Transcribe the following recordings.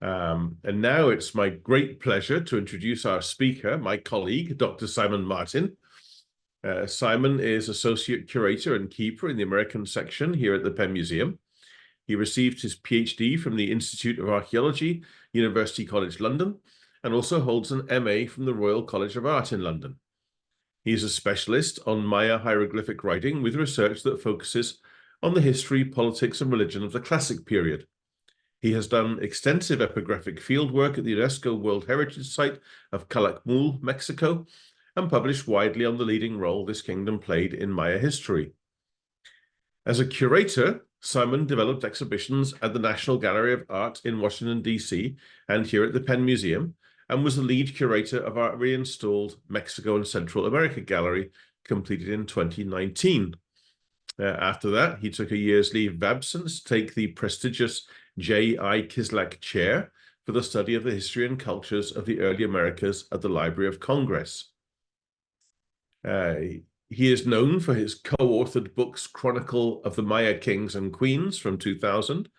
And now it's my great pleasure to introduce our speaker, my colleague, Dr. Simon Martin. Simon is Associate Curator and Keeper in the American section here at the Penn Museum. He received his PhD from the Institute of Archaeology, University College London, and also holds an MA from the Royal College of Art in London. He is a specialist on Maya hieroglyphic writing with research that focuses on the history, politics, and religion of the Classic period. He has done extensive epigraphic fieldwork at the UNESCO World Heritage Site of Calakmul, Mexico, and published widely on the leading role this kingdom played in Maya history. As a curator, Simon developed exhibitions at the National Gallery of Art in Washington, D.C., and here at the Penn Museum, and was the lead curator of our reinstalled Mexico and Central America Gallery, completed in 2019. After that, he took a year's leave of absence to take the prestigious J.I. Kislak Chair for the study of the history and cultures of the early Americas at the Library of Congress. He is known for his co-authored books Chronicle of the Maya Kings and Queens from 2000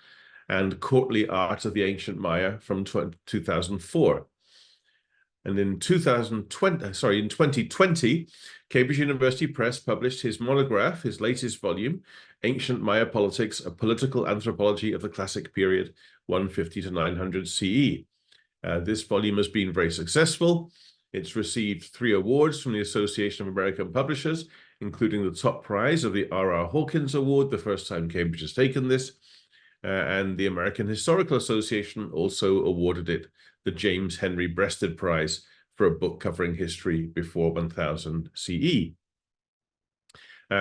and Courtly Art of the Ancient Maya from 2004. And in 2020, Cambridge University Press published his monograph, his latest volume, Ancient Maya Politics, A Political Anthropology of the Classic Period, 150 to 900 CE. This volume has been very successful. It's received 3 awards from the Association of American Publishers, including the top prize of the R.R. Hawkins Award, the first time Cambridge has taken this, and the American Historical Association also awarded it the James Henry Breasted Prize for a book covering history before 1000 CE.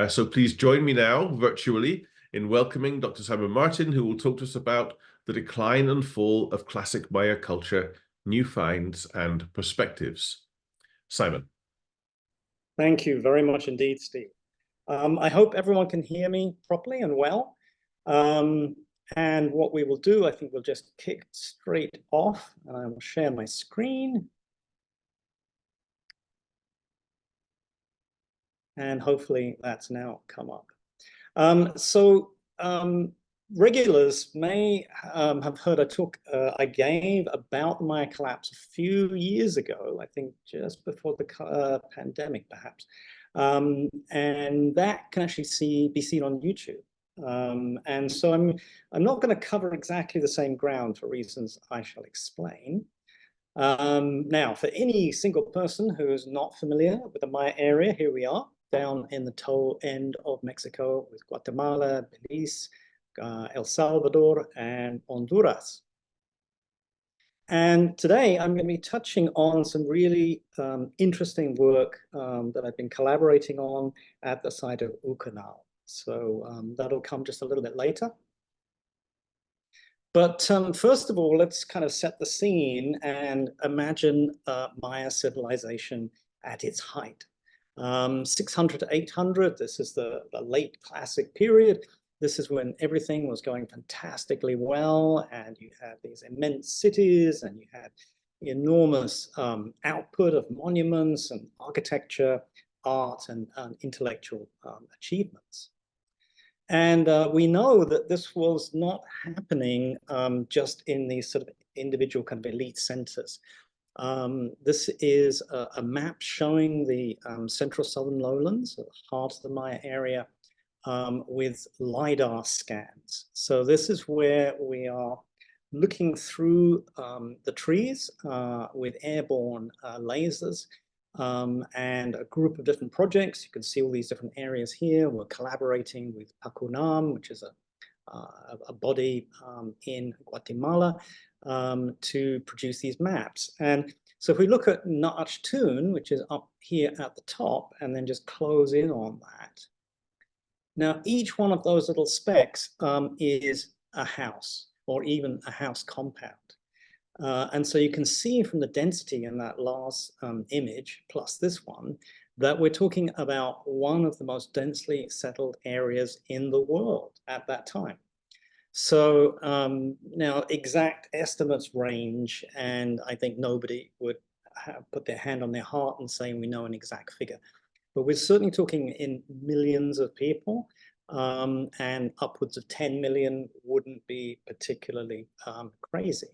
So please join me now virtually in welcoming Dr. Simon Martin, who will talk to us about the decline and fall of classic Maya culture, new finds and perspectives. Simon. Thank you very much indeed, Steve. I hope everyone can hear me properly and well. And what we will do, I think we'll just kick straight off, and I will share my screen. And hopefully that's now come up. Regulars may have heard a talk I gave about the Maya collapse a few years ago, I think just before the pandemic, perhaps. And that can actually be seen on YouTube. And so I'm not going to cover exactly the same ground for reasons I shall explain. Now, for any single person who is not familiar with the Maya area, here we are, down in the toe end of Mexico with Guatemala, Belize, El Salvador, and Honduras. And today I'm going to be touching on some really interesting work that I've been collaborating on at the site of Ukanal. So that'll come just a little bit later. But first of all, let's kind of set the scene and imagine Maya civilization at its height. 600 to 800, this is the late classic period. This is when everything was going fantastically well, and you had these immense cities, and you had enormous output of monuments and architecture, art, and intellectual achievements. And we know that this was not happening just in these sort of individual kind of elite centers. This is a map showing the central southern lowlands, the heart of the Maya area, with LiDAR scans. So this is where we are looking through the trees with airborne lasers and a group of different projects. You can see all these different areas here. We're collaborating with Pacunam, which is a body in Guatemala, to produce these maps. And so if we look at Nachtun, which is up here at the top, and then just close in on that. Now, each one of those little specks is a house, or even a house compound. And so you can see from the density in that last image, plus this one, that we're talking about one of the most densely settled areas in the world at that time. So now exact estimates range, and I think nobody would put their hand on their heart and say we know an exact figure. But we're certainly talking in millions of people, and upwards of 10 million wouldn't be particularly crazy.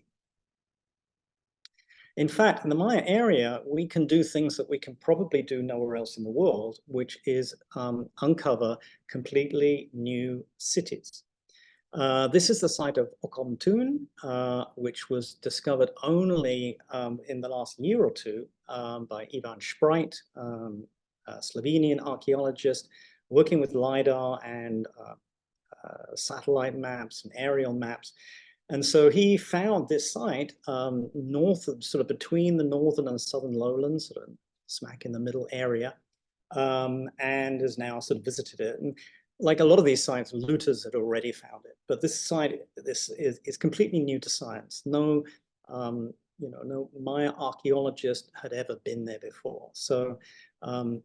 In fact, in the Maya area, we can do things that we can probably do nowhere else in the world, which is uncover completely new cities. This is the site of Okomtun, which was discovered only in the last year or two by Ivan Spreit, a Slovenian archaeologist, working with LiDAR and satellite maps and aerial maps. And so he found this site north of, sort of between the northern and southern lowlands, sort of smack in the middle area, and has now sort of visited it. And like a lot of these sites, looters had already found it, but this site, this is completely new to science. No, no Maya archaeologist had ever been there before. So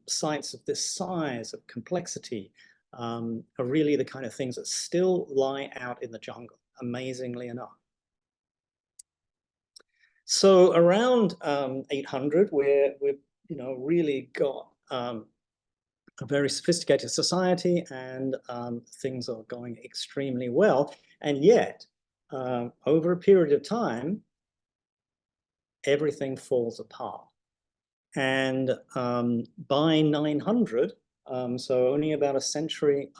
sites of this size, of complexity, are really the kind of things that still lie out in the jungle, amazingly enough. So around 800, we've really got a very sophisticated society, and things are going extremely well. And yet, over a period of time, everything falls apart. And by 900, so only about a century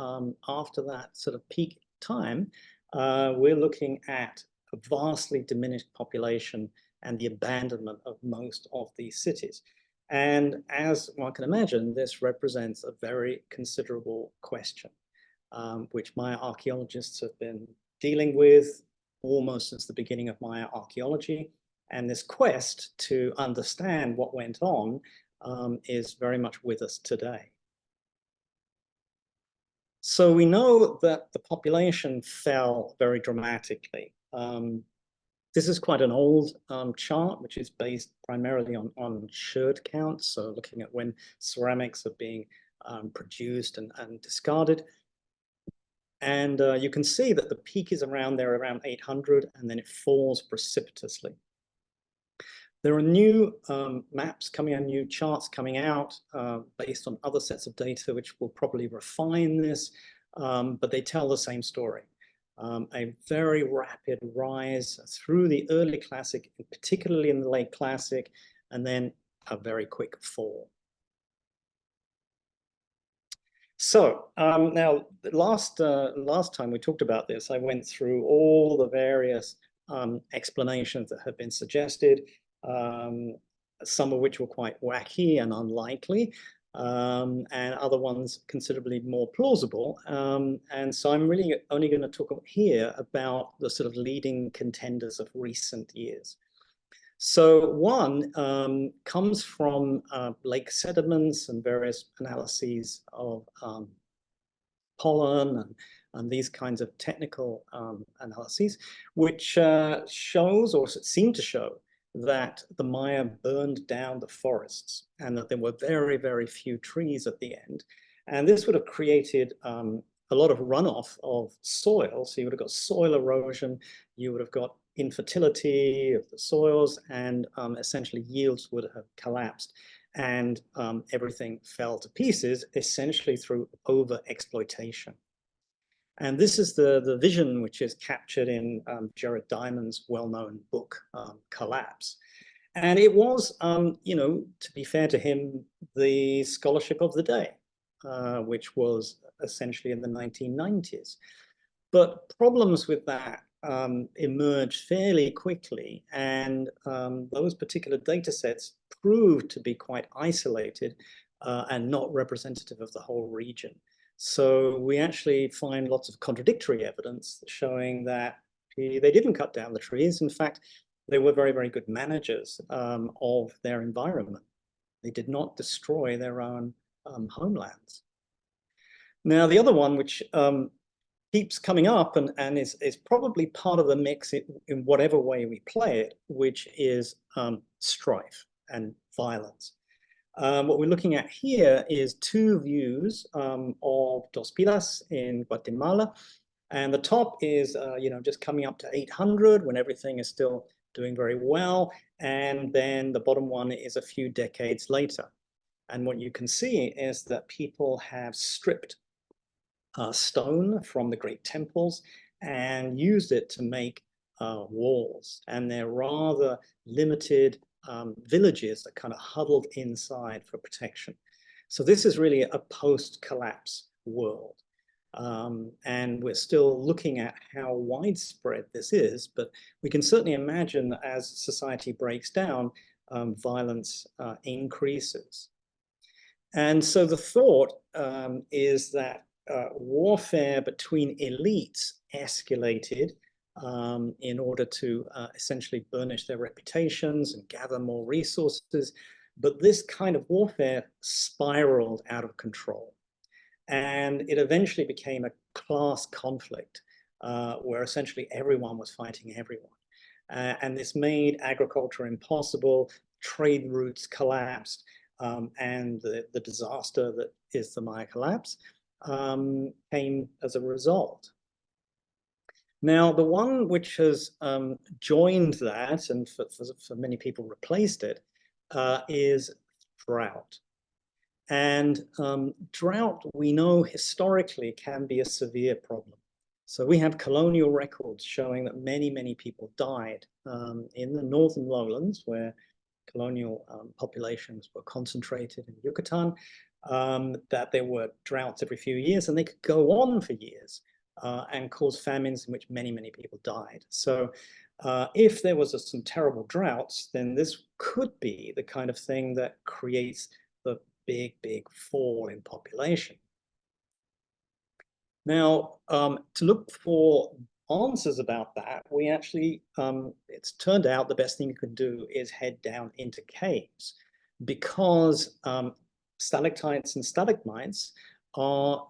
after that sort of peak time, we're looking at a vastly diminished population and the abandonment of most of these cities. And as one can imagine, this represents a very considerable question, which Maya archaeologists have been dealing with almost since the beginning of Maya archaeology. And this quest to understand what went on is very much with us today. So we know that the population fell very dramatically. This is quite an old chart, which is based primarily on sherd counts, so looking at when ceramics are being produced and discarded. And you can see that the peak is around 800, and then it falls precipitously. There are new maps coming out, new charts coming out based on other sets of data, which will probably refine this, but they tell the same story. A very rapid rise through the early Classic, particularly in the late Classic, and then a very quick fall. So now, last time we talked about this, I went through all the various explanations that have been suggested, some of which were quite wacky and unlikely, and other ones considerably more plausible. And so I'm really only going to talk here about the sort of leading contenders of recent years. So one comes from lake sediments and various analyses of pollen and these kinds of technical analyses, which shows, or seem to show, that the Maya burned down the forests and that there were very, very few trees at the end. And this would have created a lot of runoff of soil. So you would have got soil erosion, you would have got infertility of the soils, and essentially yields would have collapsed, and everything fell to pieces, essentially through over-exploitation. And this is the vision which is captured in Jared Diamond's well-known book, Collapse. And it was, to be fair to him, the scholarship of the day, which was essentially in the 1990s. But problems with that emerged fairly quickly, and those particular data sets proved to be quite isolated and not representative of the whole region. So we actually find lots of contradictory evidence showing that they didn't cut down the trees. In fact, they were very, very good managers of their environment. They did not destroy their own homelands. Now, the other one, which keeps coming up and is probably part of the mix in whatever way we play it, which is strife and violence. What we're looking at here is two views of Dos Pilas in Guatemala. And the top is, just coming up to 800 when everything is still doing very well. And then the bottom one is a few decades later. And what you can see is that people have stripped stone from the great temples and used it to make walls. And they're rather limited, villages are kind of huddled inside for protection. So this is really a post-collapse world. And we're still looking at how widespread this is, but we can certainly imagine that as society breaks down, violence increases. And so the thought is that warfare between elites escalated in order to essentially burnish their reputations and gather more resources. But this kind of warfare spiraled out of control. And it eventually became a class conflict where essentially everyone was fighting everyone. And this made agriculture impossible, trade routes collapsed, and the disaster that is the Maya collapse came as a result. Now, the one which has joined that, and for many people replaced it, is drought. And drought, we know historically, can be a severe problem. So we have colonial records showing that many, many people died in the northern lowlands, where colonial populations were concentrated in Yucatan, that there were droughts every few years, and they could go on for years and cause famines in which many, many people died. So if there was some terrible droughts, then this could be the kind of thing that creates the big fall in population. Now, to look for answers about that, we actually, it's turned out the best thing you can do is head down into caves, because stalactites and stalagmites are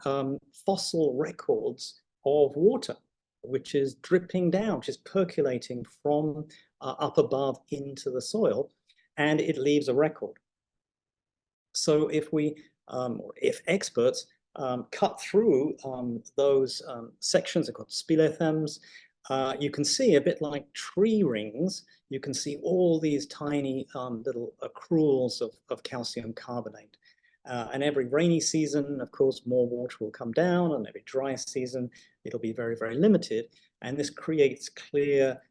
fossil records of water, which is dripping down, which is percolating from up above into the soil, and it leaves a record. So if we, if experts cut through those sections, they're called spilethems, you can see a bit like tree rings, you can see all these tiny little accruals of calcium carbonate. And every rainy season, of course, more water will come down, and every dry season, it'll be very, very limited. And this creates clear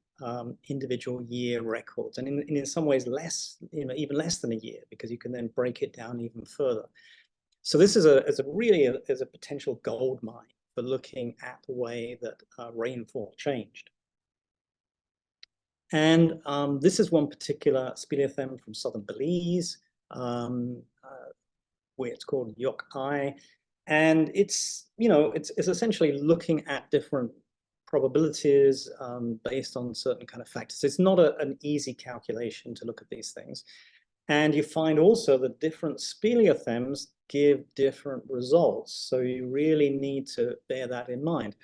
individual year records, and in some ways less, even less than a year, because you can then break it down even further. So this is really a potential gold mine for looking at the way that rainfall changed. And this is one particular speleothem from southern Belize, where it's called Yok-I, and it's essentially looking at different probabilities based on certain kind of factors. It's not an easy calculation to look at these things. And you find also that different speleothems give different results. So you really need to bear that in mind.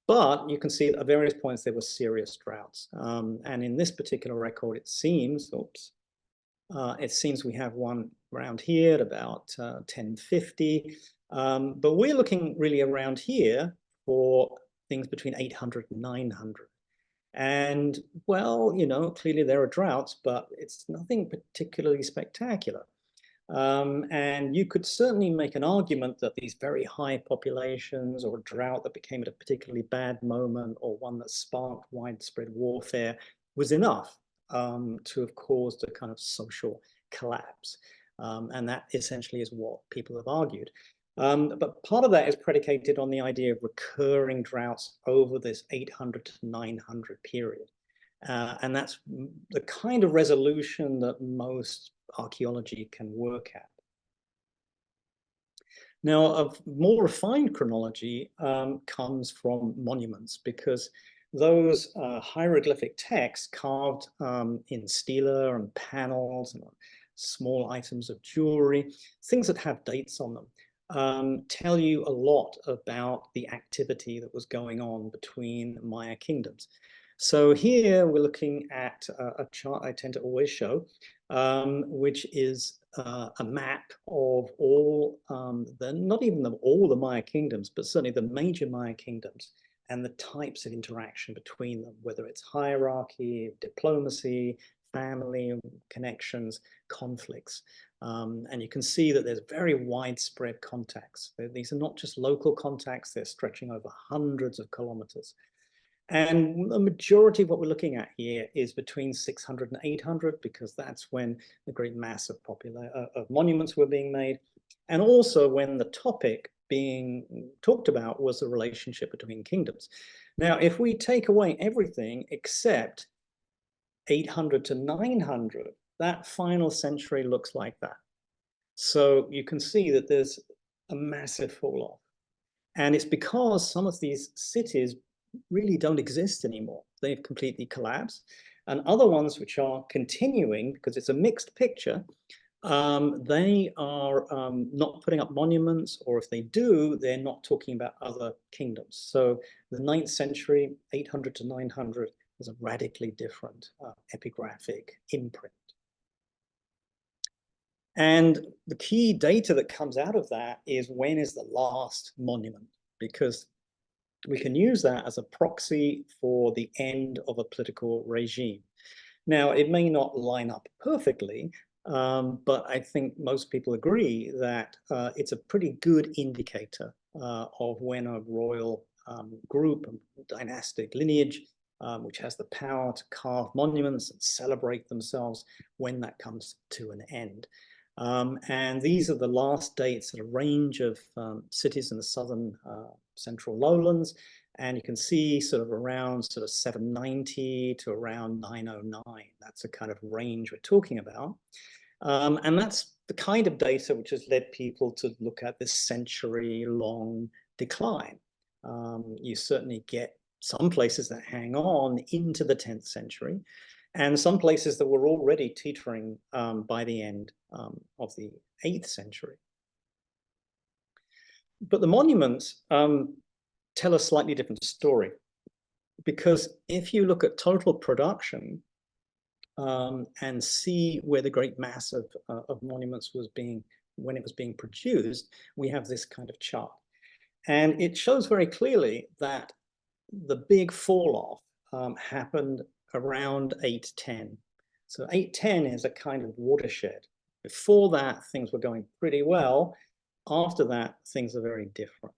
But you can see at various points there were serious droughts. And in this particular record, it seems, we have one around here at about 1050. But we're looking really around here for things between 800 and 900. And, well, clearly there are droughts, but it's nothing particularly spectacular. And you could certainly make an argument that these very high populations, or a drought that became at a particularly bad moment, or one that sparked widespread warfare, was enough to have caused a kind of social collapse. And that essentially is what people have argued. But part of that is predicated on the idea of recurring droughts over this 800 to 900 period. And that's the kind of resolution that most archaeology can work at. Now, a more refined chronology comes from monuments, because those hieroglyphic texts carved in stela and panels and small items of jewelry, things that have dates on them, tell you a lot about the activity that was going on between Maya kingdoms. So here we're looking at a chart I tend to always show, which is a map of all, not even all the Maya kingdoms, but certainly the major Maya kingdoms, and the types of interaction between them, whether it's hierarchy, diplomacy, family connections, conflicts. And you can see that there's very widespread contacts. These are not just local contacts, they're stretching over hundreds of kilometers. And the majority of what we're looking at here is between 600 and 800, because that's when the great mass of monuments were being made, and also when the topic being talked about was the relationship between kingdoms. Now, if we take away everything except 800 to 900, that final century looks like that. So you can see that there's a massive fall off. And it's because some of these cities really don't exist anymore. They've completely collapsed. And other ones which are continuing, because it's a mixed picture, they are not putting up monuments, or if they do, they're not talking about other kingdoms. So the 9th century, 800 to 900, is a radically different epigraphic imprint. And the key data that comes out of that is when is the last monument, because we can use that as a proxy for the end of a political regime. Now, it may not line up perfectly, but I think most people agree that it's a pretty good indicator of when a royal group, dynastic lineage, which has the power to carve monuments and celebrate themselves, when that comes to an end. And these are the last dates at a range of cities in the southern central lowlands. And you can see sort of around sort of 790 to around 909. That's the kind of range we're talking about. And that's the kind of data which has led people to look at this century-long decline. You certainly get some places that hang on into the 10th century, and some places that were already teetering by the end of the 8th century. But the monuments tell a slightly different story, because if you look at total production and see where the great mass of monuments was being, when it was being produced, we have this kind of chart. And it shows very clearly that the big fall off happened around 810. So 810 is a kind of watershed. Before that, things were going pretty well. After that, things are very different.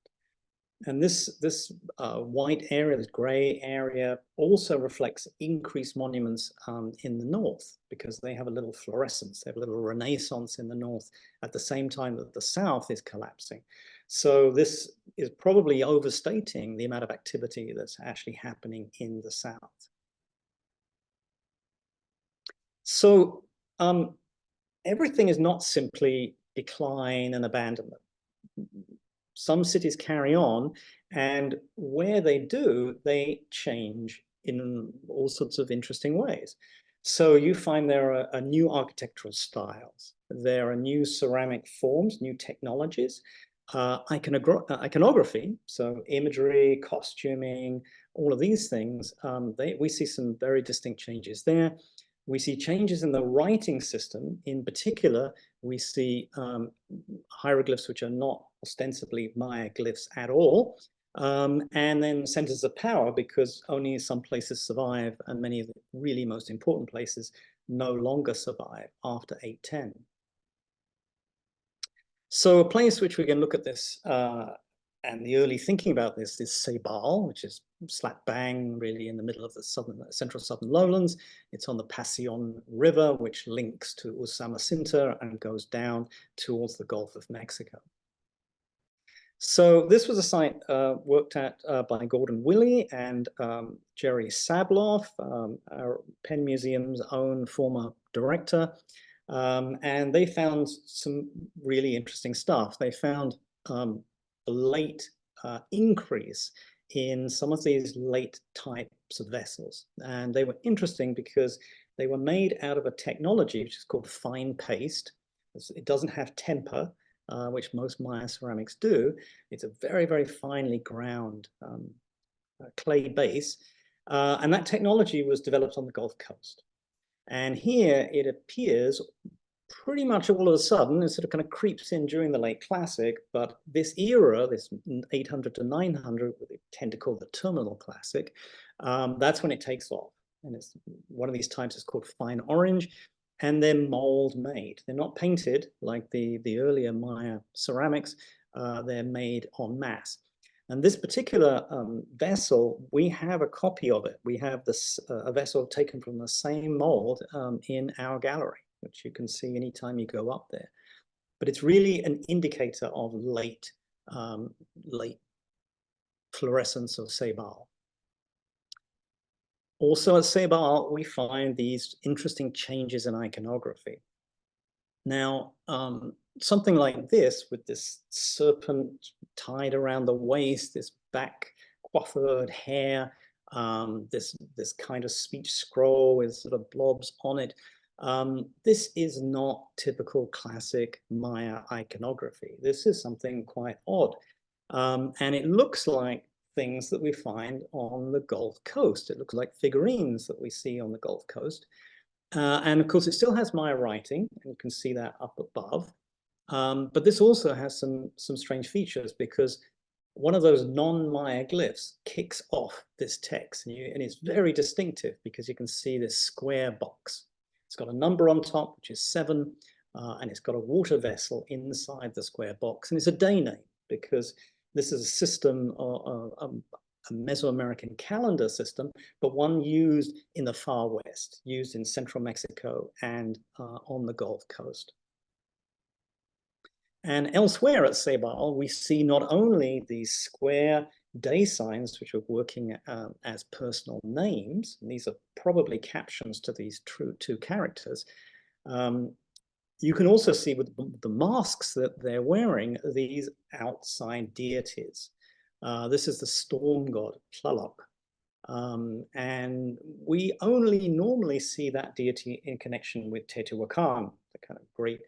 And this white area, this gray area, also reflects increased monuments in the north, because they have a little fluorescence, they have a little renaissance in the north at the same time that the south is collapsing. So this is probably overstating the amount of activity that's actually happening in the south. So everything is not simply decline and abandonment. Some cities carry on, and where they do, they change in all sorts of interesting ways. So you find there are new architectural styles, there are new ceramic forms, new technologies, iconography, so imagery, costuming, all of these things, we see some very distinct changes there. We see changes in the writing system. In particular, we see hieroglyphs which are not ostensibly Maya glyphs at all, and then centers of power, because only some places survive, and many of the really most important places no longer survive after 810. So a place which we can look at this and the early thinking about this is Ceibal, which is slap bang really in the middle of the central southern lowlands. It's on the Passion River, which links to Usumacinta and goes down towards the Gulf of Mexico. So this was a site worked at by Gordon Willey and Jerry Sabloff, our Penn Museum's own former director. And they found some really interesting stuff. They found a late increase in some of these late types of vessels. And they were interesting because they were made out of a technology which is called fine paste. It doesn't have temper, which most Maya ceramics do. It's a very, very finely ground clay base. And that technology was developed on the Gulf Coast. And here it appears pretty much all of a sudden, it sort of kind of creeps in during the late classic, but this era, this 800 to 900, what they tend to call the terminal classic, that's when it takes off. And it's one of these types is called fine orange, and they're mold made. They're not painted like the earlier Maya ceramics, they're made en masse. And this particular vessel, we have a copy of it. We have this a vessel taken from the same mold in our gallery, which you can see anytime you go up there. But it's really an indicator of late fluorescence of Ceibal. Also at Ceibal, we find these interesting changes in iconography. Now, something like this, with this serpent tied around the waist, this back coiffured hair, this kind of speech scroll with sort of blobs on it. This is not typical classic Maya iconography. This is something quite odd. And it looks like things that we find on the Gulf Coast. It looks like figurines that we see on the Gulf Coast. And of course, it still has Maya writing, and you can see that up above. But this also has some strange features, because one of those non-Maya glyphs kicks off this text, and it's very distinctive because you can see this square box. It's got a number on top, which is 7, and it's got a water vessel inside the square box, and it's a day name because this is a system, a Mesoamerican calendar system, but one used in the far west, used in central Mexico and on the Gulf Coast. And elsewhere at Ceibal, we see not only these square day signs, which are working as personal names, and these are probably captions to these two characters. You can also see with the masks that they're wearing these outside deities. This is the storm god, Tlaloc. And we only normally see that deity in connection with Teotihuacan, the kind of great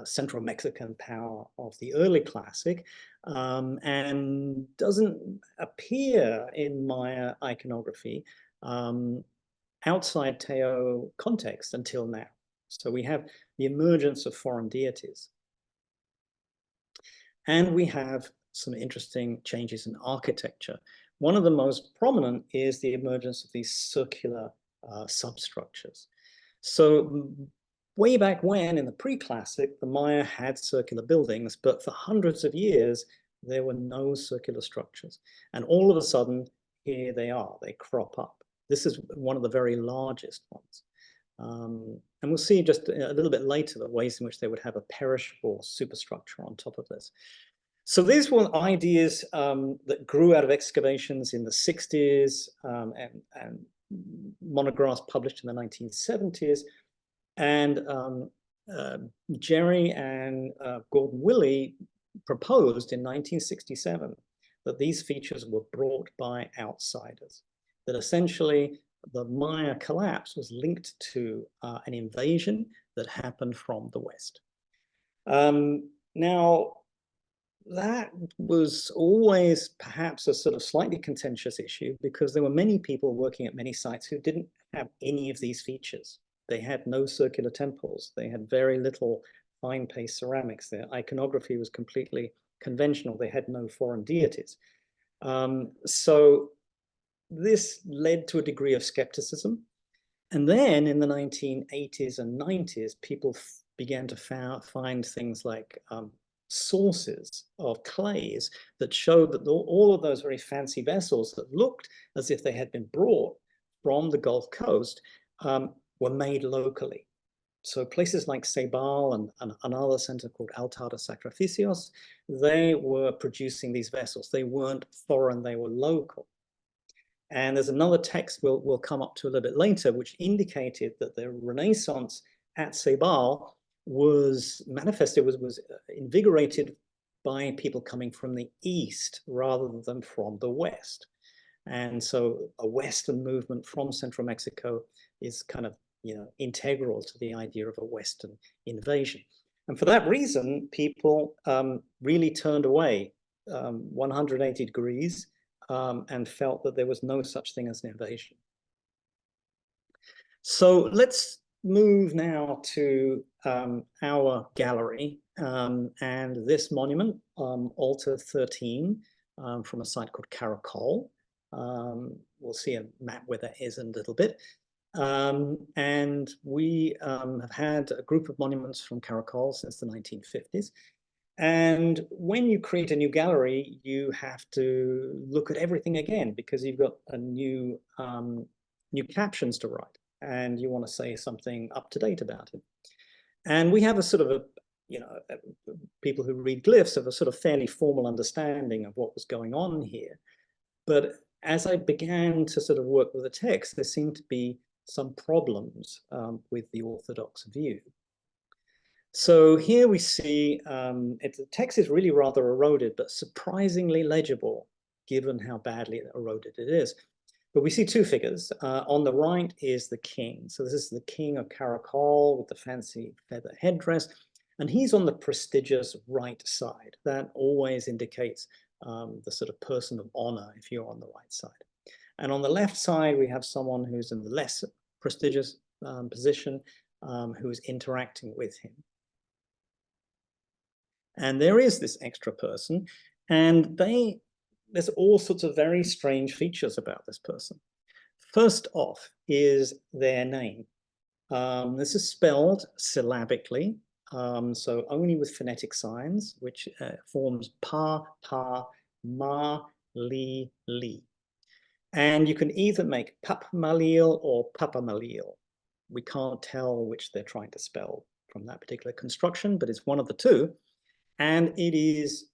Central Mexican power of the early classic, and doesn't appear in Maya iconography outside Teo context until now. So we have the emergence of foreign deities. And we have some interesting changes in architecture. One of the most prominent is the emergence of these circular substructures. So way back when, in the pre-classic, the Maya had circular buildings, but for hundreds of years, there were no circular structures. And all of a sudden, here they are, they crop up. This is one of the very largest ones. And we'll see just a little bit later the ways in which they would have a perishable superstructure on top of this. So these were ideas that grew out of excavations in the 60s and monographs published in the 1970s. And Jerry and Gordon Willey proposed in 1967 that these features were brought by outsiders, that essentially the Maya collapse was linked to an invasion that happened from the West. Now, that was always perhaps a sort of slightly contentious issue, because there were many people working at many sites who didn't have any of these features. They had no circular temples. They had very little fine paste ceramics. Their iconography was completely conventional. They had no foreign deities. So this led to a degree of skepticism. And then in the 1980s and 90s, people began to find things like sources of clays that showed that all of those very fancy vessels that looked as if they had been brought from the Gulf Coast were made locally. So places like Ceibal and another center called Altar de Sacrificios, they were producing these vessels. They weren't foreign, they were local. And there's another text we'll come up to a little bit later, which indicated that the Renaissance at Ceibal was manifested, was invigorated by people coming from the East rather than from the West. And so a Western movement from Central Mexico is kind of, integral to the idea of a Western invasion. And for that reason, people really turned away 180 degrees and felt that there was no such thing as an invasion. So let's move now to our gallery and this monument, Altar 13, from a site called Caracol. We'll see a map where that is in a little bit. And we have had a group of monuments from Caracol since the 1950s. And when you create a new gallery, you have to look at everything again because you've got a new captions to write, and you want to say something up to date about it. And we have a sort of people who read glyphs have a sort of fairly formal understanding of what was going on here. But as I began to sort of work with the text, there seemed to be some problems with the orthodox view. So here we see the text is really rather eroded, but surprisingly legible, given how badly eroded it is. But we see two figures. On the right is the king. So this is the king of Karakol with the fancy feather headdress. And he's on the prestigious right side. That always indicates the sort of person of honor if you're on the right side. And on the left side, we have someone who's in the less prestigious position who's interacting with him. And there is this extra person, and there's all sorts of very strange features about this person. First off is their name. This is spelled syllabically, so only with phonetic signs, which forms pa, pa, ma, li, li. And you can either make Papmalil or Papamalil. We can't tell which they're trying to spell from that particular construction, but it's one of the two. And it is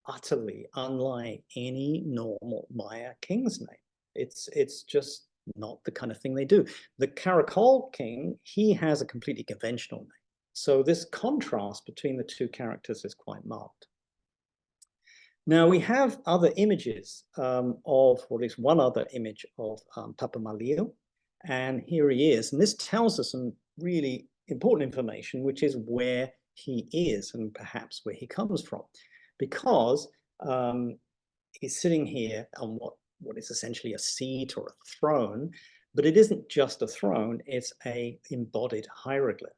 utterly unlike any normal Maya king's name. It's just not the kind of thing they do. The Karakol king, he has a completely conventional name. So this contrast between the two characters is quite marked. Now we have other images of, or at least one other image of Papamalil, and here he is. And this tells us some really important information, which is where he is and perhaps where he comes from, because he's sitting here on what is essentially a seat or a throne, but it isn't just a throne, it's a embodied hieroglyph.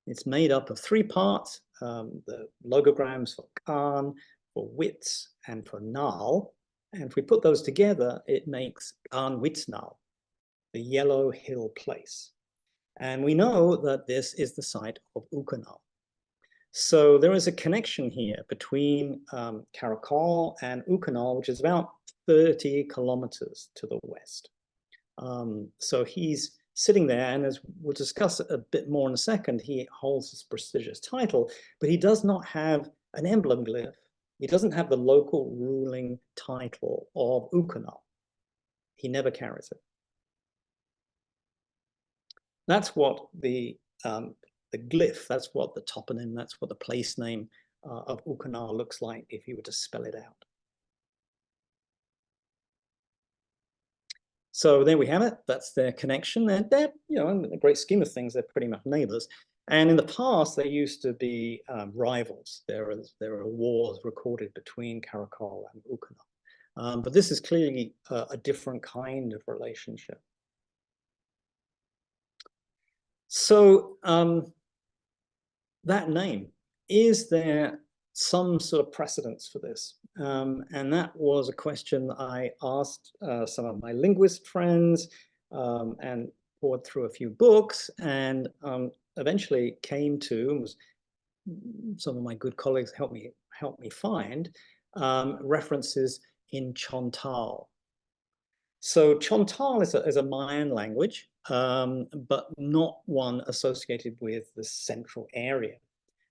It's made up of three parts, the logograms for Khan, for Wits, and for Nal. And if we put those together, it makes Khan Witsnal, the yellow hill place. And we know that this is the site of Ukanal. So there is a connection here between Karakol and Ukanal, which is about 30 kilometers to the west. So he's sitting there, and as we'll discuss a bit more in a second, he holds this prestigious title, but he does not have an emblem glyph. He doesn't have the local ruling title of Ukanal. He never carries it. That's what the glyph, that's what the toponym, that's what the place name of Ukanal looks like if you were to spell it out. So there we have it. That's their connection. And they're, in the great scheme of things, they're pretty much neighbors. And in the past, they used to be rivals. There are wars recorded between Karakol and Ukanal. But this is clearly a different kind of relationship. So that name, is there some sort of precedence for this? And that was a question I asked some of my linguist friends and poured through a few books, and eventually came to, some of my good colleagues helped me find references in Chontal. So Chontal is a Mayan language, but not one associated with the central area.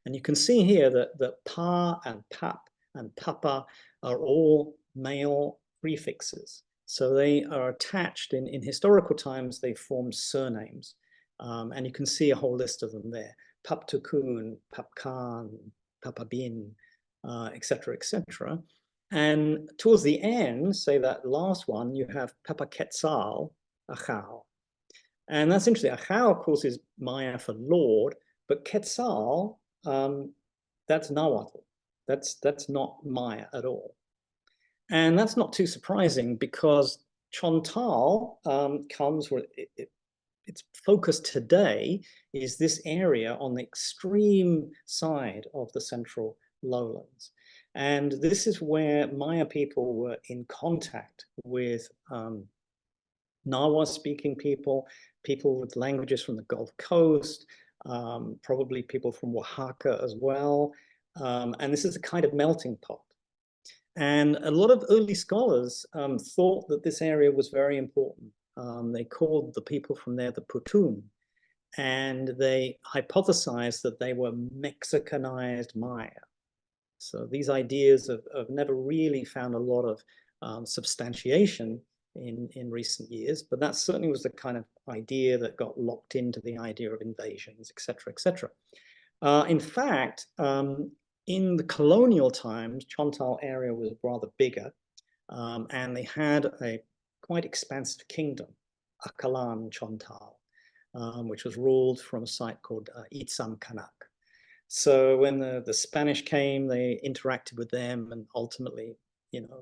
And you can see here that pa and pap and papa are all male prefixes. So they are attached in historical times, they formed surnames. And you can see a whole list of them there. Paptukun, Papkan, Papabin, etc., etc. And towards the end, say that last one, you have Papa Quetzal, Achao. And that's interesting. Achao, of course, is Maya for Lord, but Quetzal, that's Nahuatl. That's not Maya at all. And that's not too surprising because Chontal comes where its focus today is this area on the extreme side of the central lowlands. And this is where Maya people were in contact with Nahuatl-speaking people with languages from the Gulf Coast, probably people from Oaxaca as well. And this is a kind of melting pot. And a lot of early scholars thought that this area was very important. They called the people from there the Putun, and they hypothesized that they were Mexicanized Maya. So these ideas have never really found a lot of substantiation in recent years, but that certainly was the kind of idea that got locked into the idea of invasions, et cetera, et cetera. In fact, in the colonial times, Chontal area was rather bigger, and they had a quite expansive kingdom, Akalan Chontal, which was ruled from a site called Itzam Kanak. So when the Spanish came, they interacted with them, and ultimately,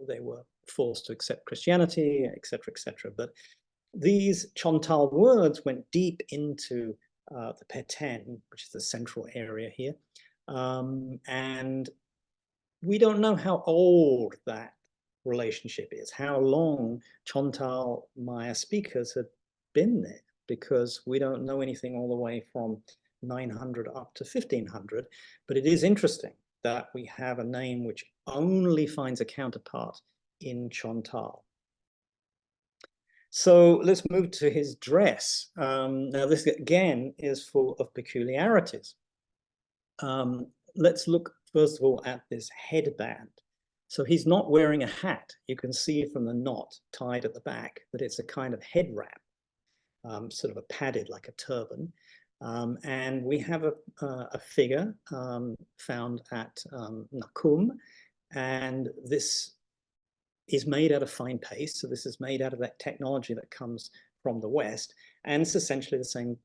they were forced to accept Christianity, et cetera, et cetera. But these Chontal words went deep into the Peten, which is the central area here. And we don't know how old that relationship is, how long Chontal Maya speakers had been there, because we don't know anything all the way from 900 up to 1500. But it is interesting that we have a name which only finds a counterpart in Chontal. So let's move to his dress. Now this again is full of peculiarities. Let's look first of all at this headband. So he's not wearing a hat. You can see from the knot tied at the back that it's a kind of head wrap, sort of a padded like a turban. And we have a figure found at Nakum, and this is made out of fine paste. So this is made out of that technology that comes from the West, and it's essentially the same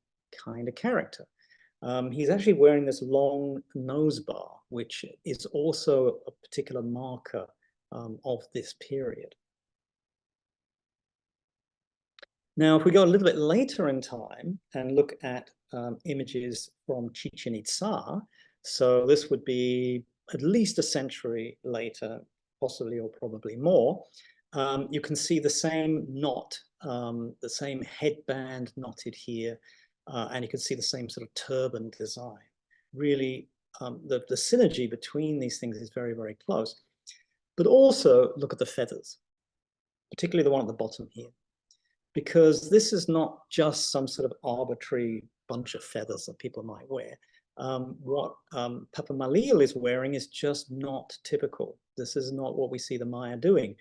kind of character. He's actually wearing this long nose bar, which is also a particular marker of this period. Now, if we go a little bit later in time and look at images from Chichen Itza, so this would be at least a century later, possibly or probably more, you can see the same knot, the same headband knotted here, and you can see the same sort of turban design. Really, the synergy between these things is very, very close. But also look at the feathers, particularly the one at the bottom here, because this is not just some sort of arbitrary bunch of feathers that people might wear. What Papa Malil is wearing is just not typical. This is not what we see the Maya doing.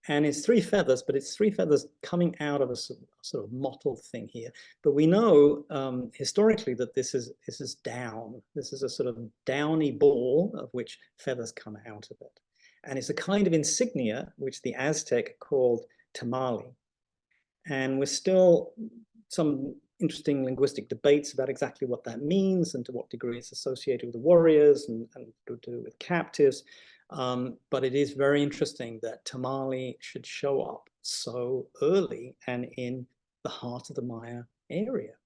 And it's 3 feathers, but it's 3 feathers coming out of a sort of mottled thing here. But we know historically that this is down. This is a sort of downy ball of which feathers come out of it. And it's a kind of insignia which the Aztec called tamale. And we're still some interesting linguistic debates about exactly what that means and to what degree it's associated with the warriors and to do with captives. But it is very interesting that tamale should show up so early and in the heart of the Maya area.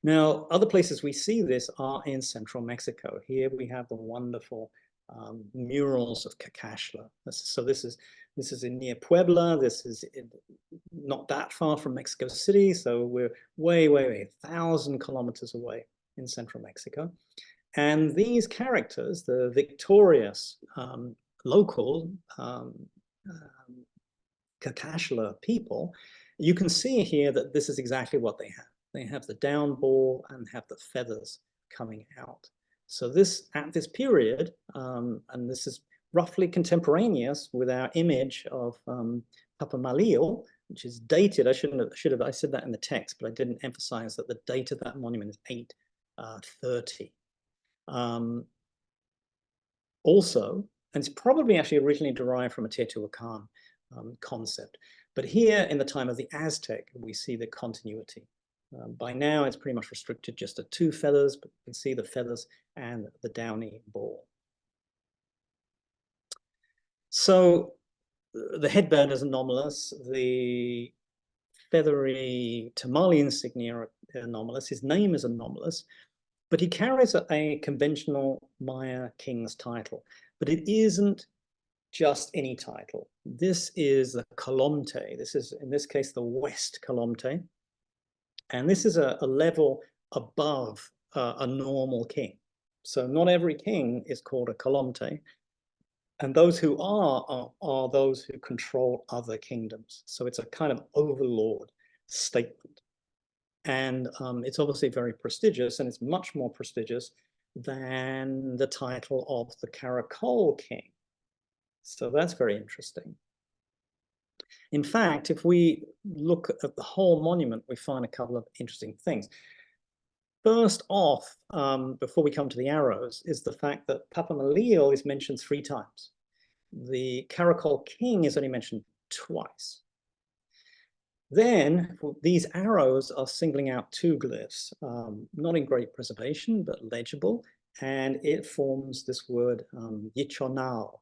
Now, other places we see this are in central Mexico. Here we have the wonderful murals of Cacaxtla. So this is in near Puebla. This is not that far from Mexico City. So we're way, 1,000 kilometers away in central Mexico. And these characters, the victorious local Cacaxtla people, you can see here that this is exactly what they have. They have the down ball and have the feathers coming out. So this, at this period, and this is roughly contemporaneous with our image of Papa Malil, which is dated. I said that in the text, but I didn't emphasize that the date of that monument is 830. Also, and it's probably actually originally derived from a Teotihuacan concept, but here in the time of the Aztec, we see the continuity. By now, it's pretty much restricted just to 2 feathers, but you can see the feathers and the downy ball. So the headband is anomalous. The feathery tamale insignia are anomalous. His name is anomalous, but he carries a conventional Maya king's title. But it isn't just any title. This is the Colomte. This is, in this case, the West Colomte. And this is a level above a normal king. So not every king is called a colomte. And those who are those who control other kingdoms. So it's a kind of overlord statement. And it's obviously very prestigious, and it's much more prestigious than the title of the Caracol king. So that's very interesting. In fact, if we look at the whole monument, we find a couple of interesting things. First off, before we come to the arrows, is the fact that Papa Malil is mentioned 3 times. The Caracol king is only mentioned twice. Then these arrows are singling out 2 glyphs, not in great preservation, but legible, and it forms this word Ukanal,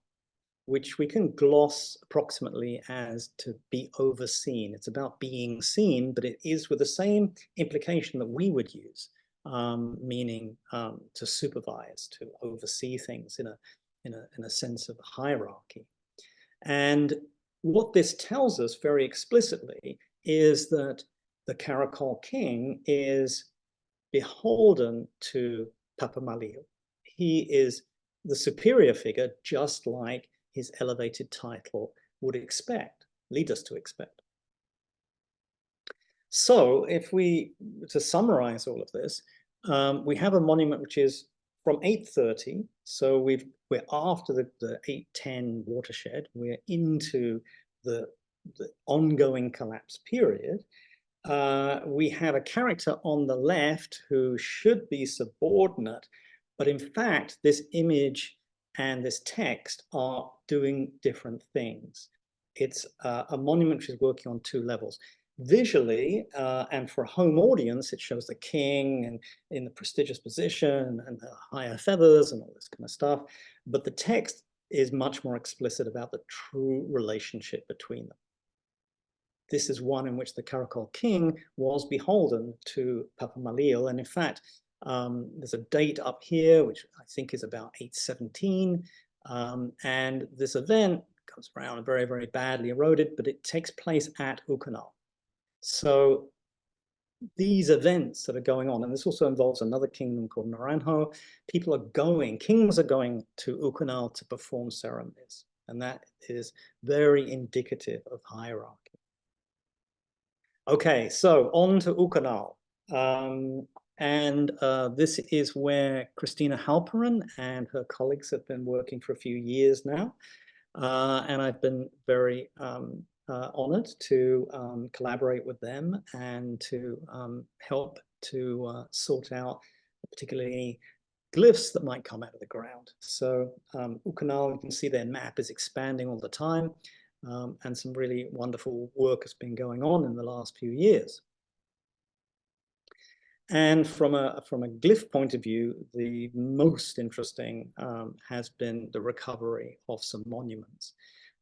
which we can gloss approximately as to be overseen. It's about being seen, but it is with the same implication that we would use, meaning to supervise, to oversee things in a sense of hierarchy. And what this tells us very explicitly is that the Caracol king is beholden to Papa Malil. He is the superior figure, just like his elevated title would lead us to expect. So if to summarize all of this, we have a monument which is from 830, so we're after the 810 watershed, we're into the ongoing collapse period. We have a character on the left who should be subordinate, but in fact, this image and this text are doing different things. It's a monument which is working on 2 levels. Visually, and for a home audience, it shows the king and in the prestigious position and the higher feathers and all this kind of stuff. But the text is much more explicit about the true relationship between them. This is one in which the Caracol king was beholden to Papa Malil. And in fact, there's a date up here, which I think is about 817. And this event comes around very, very badly eroded, but it takes place at Ukanal. So these events that are going on, and this also involves another kingdom called Naranjo, kings are going to Ukanal to perform ceremonies. And that is very indicative of hierarchy. Okay, so on to Ukanal. This is where Christina Halperin and her colleagues have been working for a few years now. And I've been very honored to collaborate with them and to help to sort out particularly glyphs that might come out of the ground. So Ukanal, you can see their map is expanding all the time, and some really wonderful work has been going on in the last few years. And from a glyph point of view, the most interesting has been the recovery of some monuments.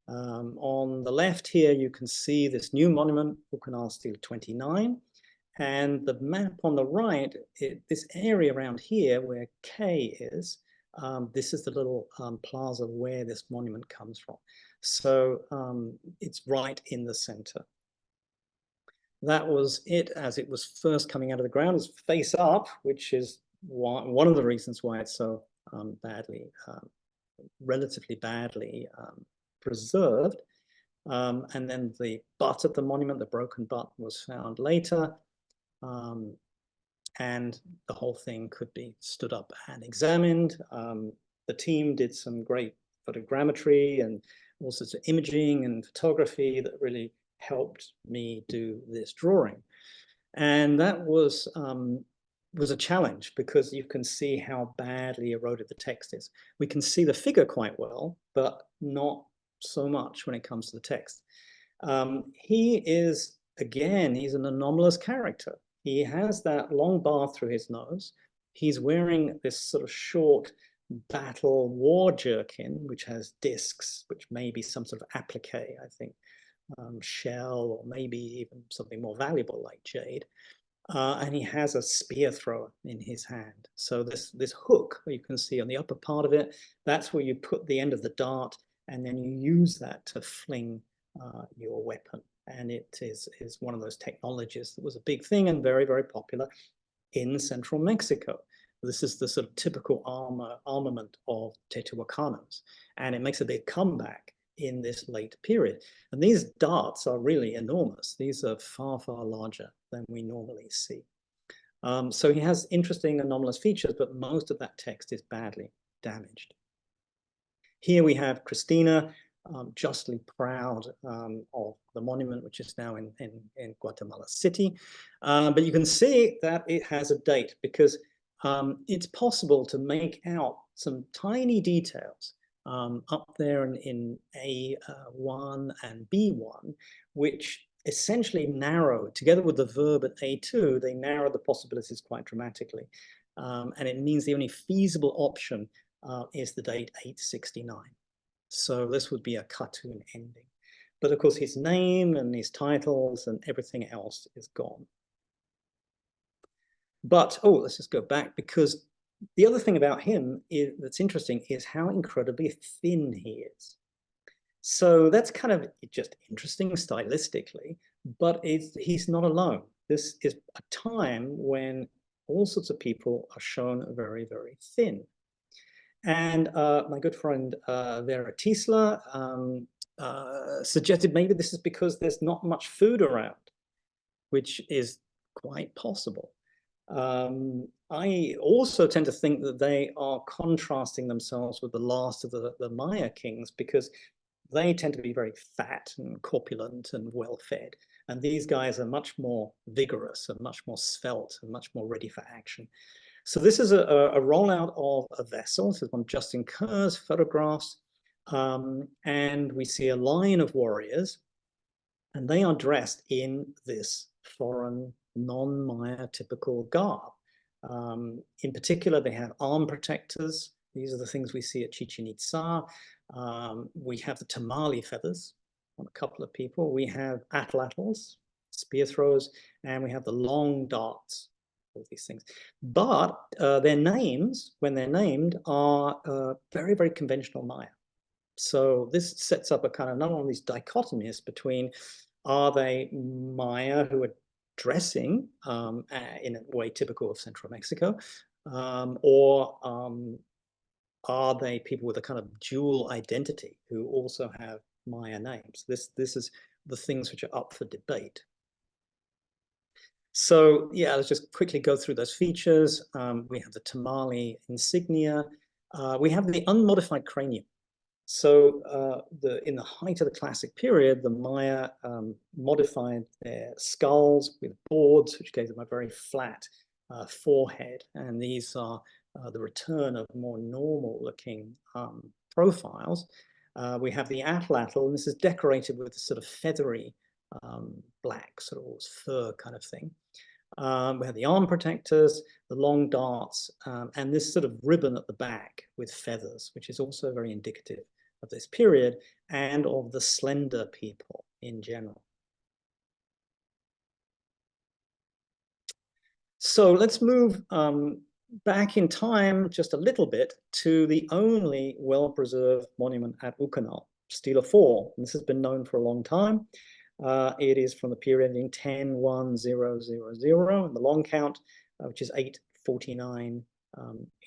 On the left here, you can see this new monument, Ukanal Stele 29. And the map on the right, this area around here where K is, this is the little plaza where this monument comes from. So it's right in the center. That was it as it was first coming out of the ground. It's face up, which is one of the reasons why it's so relatively badly preserved. And then the butt of the monument, the broken butt, was found later. And the whole thing could be stood up and examined. The team did some great photogrammetry and all sorts of imaging and photography that really helped me do this drawing. And that was a challenge because you can see how badly eroded the text is. We can see the figure quite well, but not so much when it comes to the text. He is, again, he's an anomalous character. He has that long bar through his nose. He's wearing this sort of short battle war jerkin, which has discs, which may be some sort of applique, I think, shell, or maybe even something more valuable like jade. And he has a spear thrower in his hand. So this hook you can see on the upper part of it, that's where you put the end of the dart, and then you use that to fling your weapon. And it is one of those technologies that was a big thing and very, very popular in central Mexico. This is the sort of typical armament of Teotihuacanos, and it makes a big comeback in this late period. And these darts are really enormous. These are far, far larger than we normally see. So he has interesting anomalous features, but most of that text is badly damaged. Here we have Christina, justly proud of the monument, which is now in Guatemala City. But you can see that it has a date, because it's possible to make out some tiny details up there in A1 and B1, which essentially narrow, together with the verb at A2, they narrow the possibilities quite dramatically. And it means the only feasible option is the date 869. So this would be a cartoon ending. But of course, his name and his titles and everything else is gone. But, oh, let's just go back, because the other thing about him that's interesting is how incredibly thin he is. So that's kind of just interesting stylistically, but he's not alone. This is a time when all sorts of people are shown very, very thin. And my good friend Vera Tisla suggested maybe this is because there's not much food around, which is quite possible. I also tend to think that they are contrasting themselves with the last of the Maya kings, because they tend to be very fat and corpulent and well-fed. And these guys are much more vigorous and much more svelte and much more ready for action. So this is a rollout of a vessel. This is one of Justin Kerr's photographs. And we see a line of warriors, and they are dressed in this foreign, non-Maya typical garb. In particular, they have arm protectors. These are the things we see at Chichen Itza. We have the tamale feathers on a couple of people. We have atlatls, spear throwers, and we have the long darts, all these things. But their names, when they're named, are very, very conventional Maya. So this sets up a kind of not only these dichotomies between, are they Maya who are dressing in a way typical of Central Mexico, or are they people with a kind of dual identity who also have Maya names? This is the things which are up for debate. So yeah, let's just quickly go through those features. We have the tamale insignia. We have the unmodified cranium. So in the height of the classic period, the Maya modified their skulls with boards, which gave them a very flat forehead. And these are the return of more normal-looking profiles. We have the atlatl, and this is decorated with a sort of feathery black, sort of fur kind of thing. We have the arm protectors, the long darts, and this sort of ribbon at the back with feathers, which is also very indicative of this period and of the slender people in general. So let's move back in time just a little bit to the only well-preserved monument at Ukanal, Stela 4. And this has been known for a long time. It is from the period ending 10-1000 in the long count, which is 849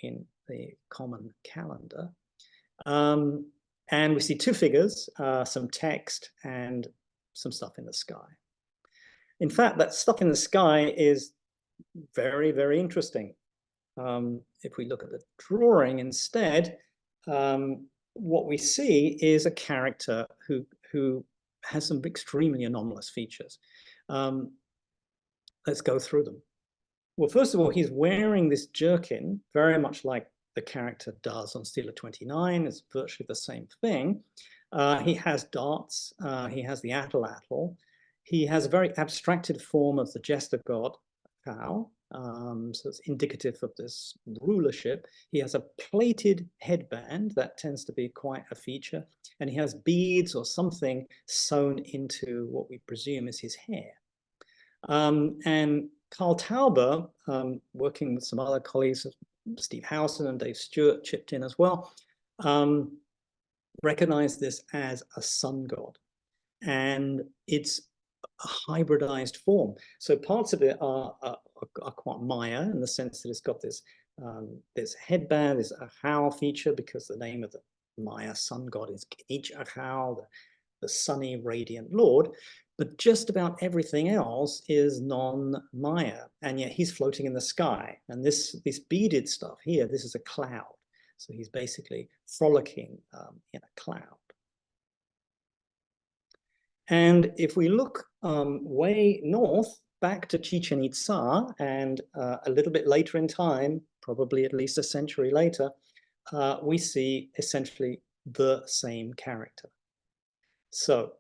in the common calendar. And we see two figures, some text and some stuff in the sky. In fact, that stuff in the sky is very, very interesting. If we look at the drawing instead, what we see is a character who has some extremely anomalous features. Let's go through them. Well, first of all, he's wearing this jerkin, very much like the character does on Stela 29. It's virtually the same thing. He has darts. He has the atlatl. He has a very abstracted form of the jester god, Cow. So it's indicative of this rulership. He has a plated headband. That tends to be quite a feature. And he has beads or something sewn into what we presume is his hair. And Carl Tauber, working with some other colleagues, Steve Howson and Dave Stewart chipped in as well, recognized this as a sun god. And it's a hybridized form. So parts of it are are quite Maya in the sense that it's got this headband, this Ahau feature, because the name of the Maya sun god is each Ahau, the sunny, radiant lord. But just about everything else is non-Maya, and yet he's floating in the sky. And this beaded stuff here, this is a cloud. So he's basically frolicking in a cloud. And if we look way north, back to Chichen Itza, and a little bit later in time, probably at least a century later, we see essentially the same character. So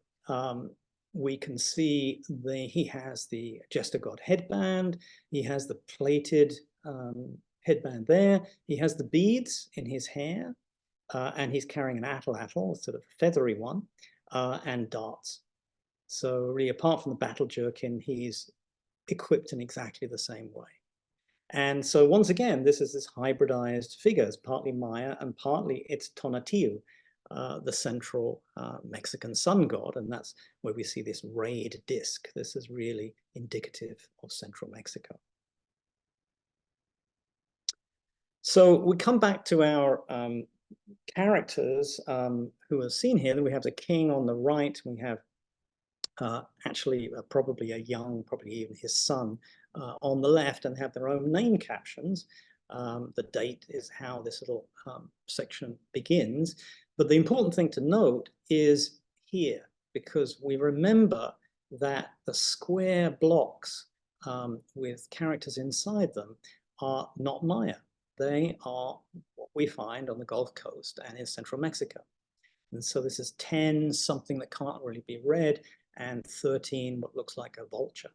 we can see he has the jester god headband, he has the plated headband there, he has the beads in his hair, and he's carrying an atlatl, sort of feathery one, and darts. So really, apart from the battle jerkin, he's equipped in exactly the same way. And so once again, this is this hybridized figures, partly Maya and partly it's Tonatiuh, the central Mexican sun god, and that's where we see this rayed disc. This is really indicative of central Mexico. So we come back to our characters who are seen here. Then we have the king on the right. We have actually probably a young, probably even his son on the left, and have their own name captions. The date is how this little section begins. But the important thing to note is here, because we remember that the square blocks with characters inside them are not Maya. They are what we find on the Gulf Coast and in central Mexico. And so this is 10, something that can't really be read, and 13, what looks like a vulture.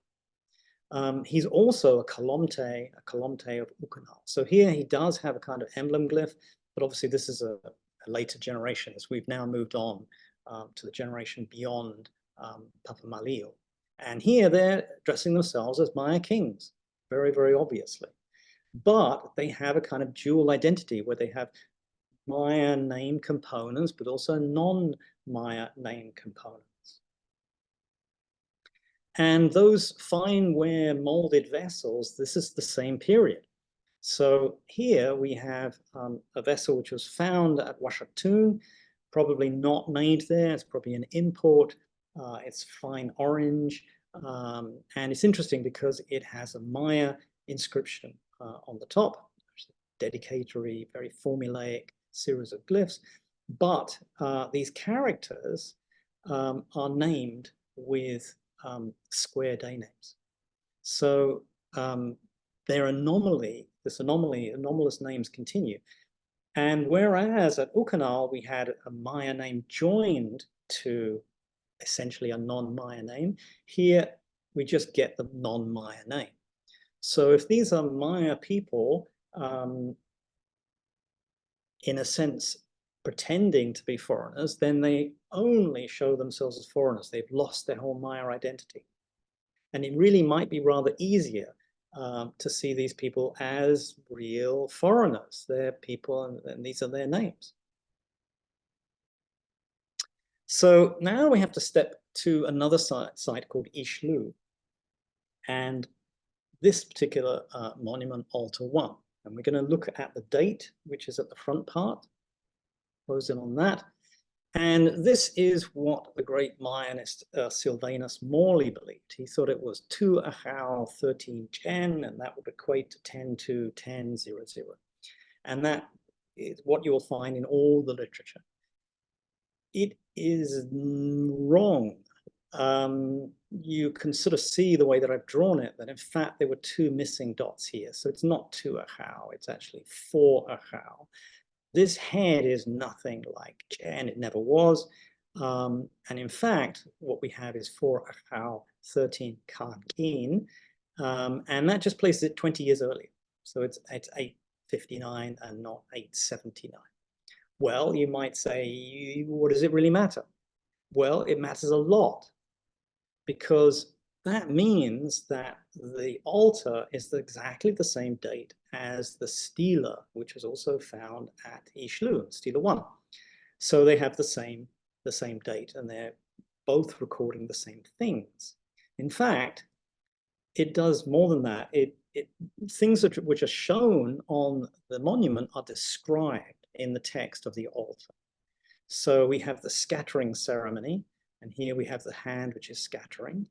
He's also a colomte of Ukanal. So here he does have a kind of emblem glyph, but obviously this is a later generation, as we've now moved on to the generation beyond Papa Malio. And here they're dressing themselves as Maya kings, very, very obviously. But they have a kind of dual identity where they have Maya name components, but also non-Maya name components. And those fine ware molded vessels, this is the same period. So here we have a vessel which was found at Washington, probably not made there. It's probably an import. It's fine orange. And it's interesting because it has a Maya inscription on the top, dedicatory, very formulaic series of glyphs. But these characters are named with square day names. So their anomalous names continue. And whereas at Ukanal we had a Maya name joined to essentially a non-Maya name, here we just get the non-Maya name. So if these are Maya people, in a sense, pretending to be foreigners, then they only show themselves as foreigners. They've lost their whole Maya identity. And it really might be rather easier to see these people as real foreigners. They're people, and these are their names. So now we have to step to another site called Ixlu. And this particular monument, Altar 1. And we're going to look at the date, which is at the front part. Close in on that. And this is what the great Mayanist Sylvanus Morley believed. He thought it was 2 Ahau 13 Chen, and that would equate to 10-10-00. And that is what you will find in all the literature. It is wrong. You can sort of see the way that I've drawn it, that in fact there were 2 missing dots here. So it's not 2 Ahau, it's actually 4 Ahau. This head is nothing like Chen, it never was. And in fact, what we have is 4 Ahau 13 Karkin, and that just places it 20 years earlier. So it's 859 and not 879. Well, you might say, what does it really matter? Well, it matters a lot, because that means that the altar is exactly the same date as the stela, which was also found at Ixlu, stela 1. So they have the same date, and they're both recording the same things. In fact, it does more than that. It things which are shown on the monument are described in the text of the altar. So we have the scattering ceremony, and here we have the hand which is scattering,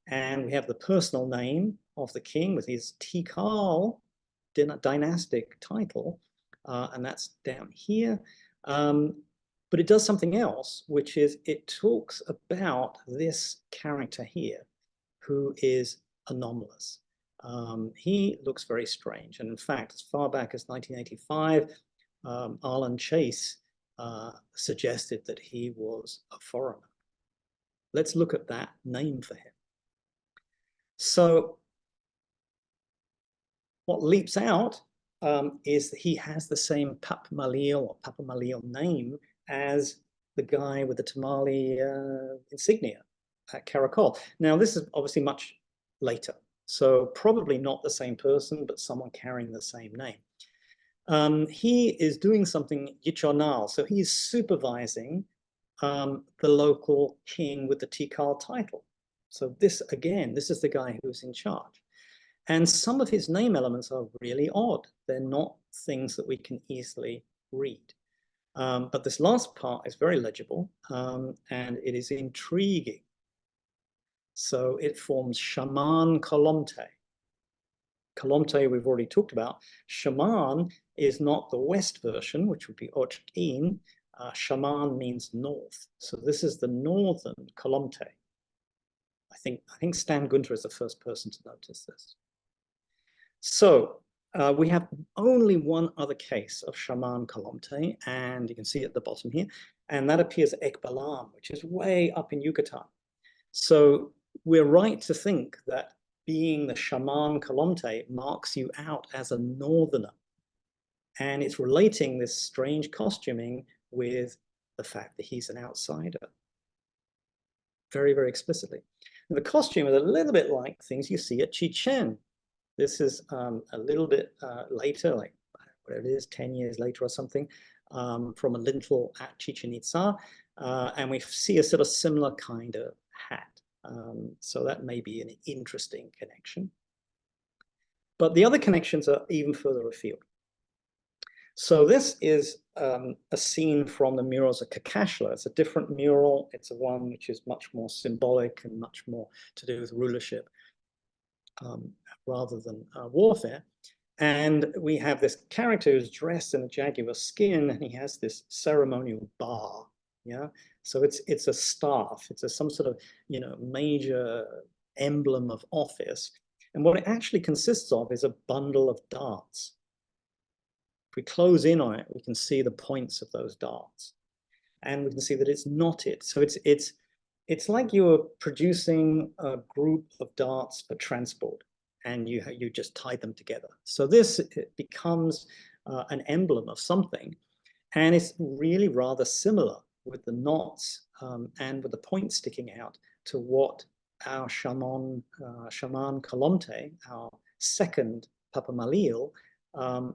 and we have the personal name of the king with his tikal dynastic title, and that's down here. But it does something else, which is it talks about this character here, who is anomalous. He looks very strange, and in fact, as far back as 1985, Arlen Chase suggested that he was a foreigner. Let's look at that name for him. So what leaps out is that he has the same Papamalial name as the guy with the tamale insignia at Caracol. Now, this is obviously much later, so probably not the same person, but someone carrying the same name. He is doing something Ukanal, so he's supervising the local king with the tikal title. So this, again, this is the guy who's in charge. And some of his name elements are really odd. They're not things that we can easily read. But this last part is very legible, and it is intriguing. So it forms shaman kolomte. Kolomte we've already talked about. Shaman is not the west version, which would be Ochkin. Shaman means north. So this is the northern kolomte. I think Stan Gunther is the first person to notice this. So we have only one other case of shaman kolomte, and you can see at the bottom here, and that appears at Ekbalam, which is way up in Yucatan. So we're right to think that being the shaman kolomte marks you out as a northerner, and it's relating this strange costuming with the fact that he's an outsider. Very, very explicitly. And the costume is a little bit like things you see at Chichen. This is a little bit later, like whatever it is, 10 years later or something, from a lintel at Chichen Itza. And we see a sort of similar kind of hat. So that may be an interesting connection. But the other connections are even further afield. So this is a scene from the murals at Kakashla. It's a different mural. It's a one which is much more symbolic and much more to do with rulership rather than warfare. And we have this character who's dressed in a jaguar skin, and he has this ceremonial bar. Yeah, so it's a staff. It's some sort of major emblem of office. And what it actually consists of is a bundle of darts. If we close in on it, we can see the points of those darts, and we can see that it's knotted. So it's like you are producing a group of darts for transport, and you just tie them together. So this becomes an emblem of something, and it's really rather similar with the knots and with the points sticking out to what our shaman kolomte, our second Papamalial,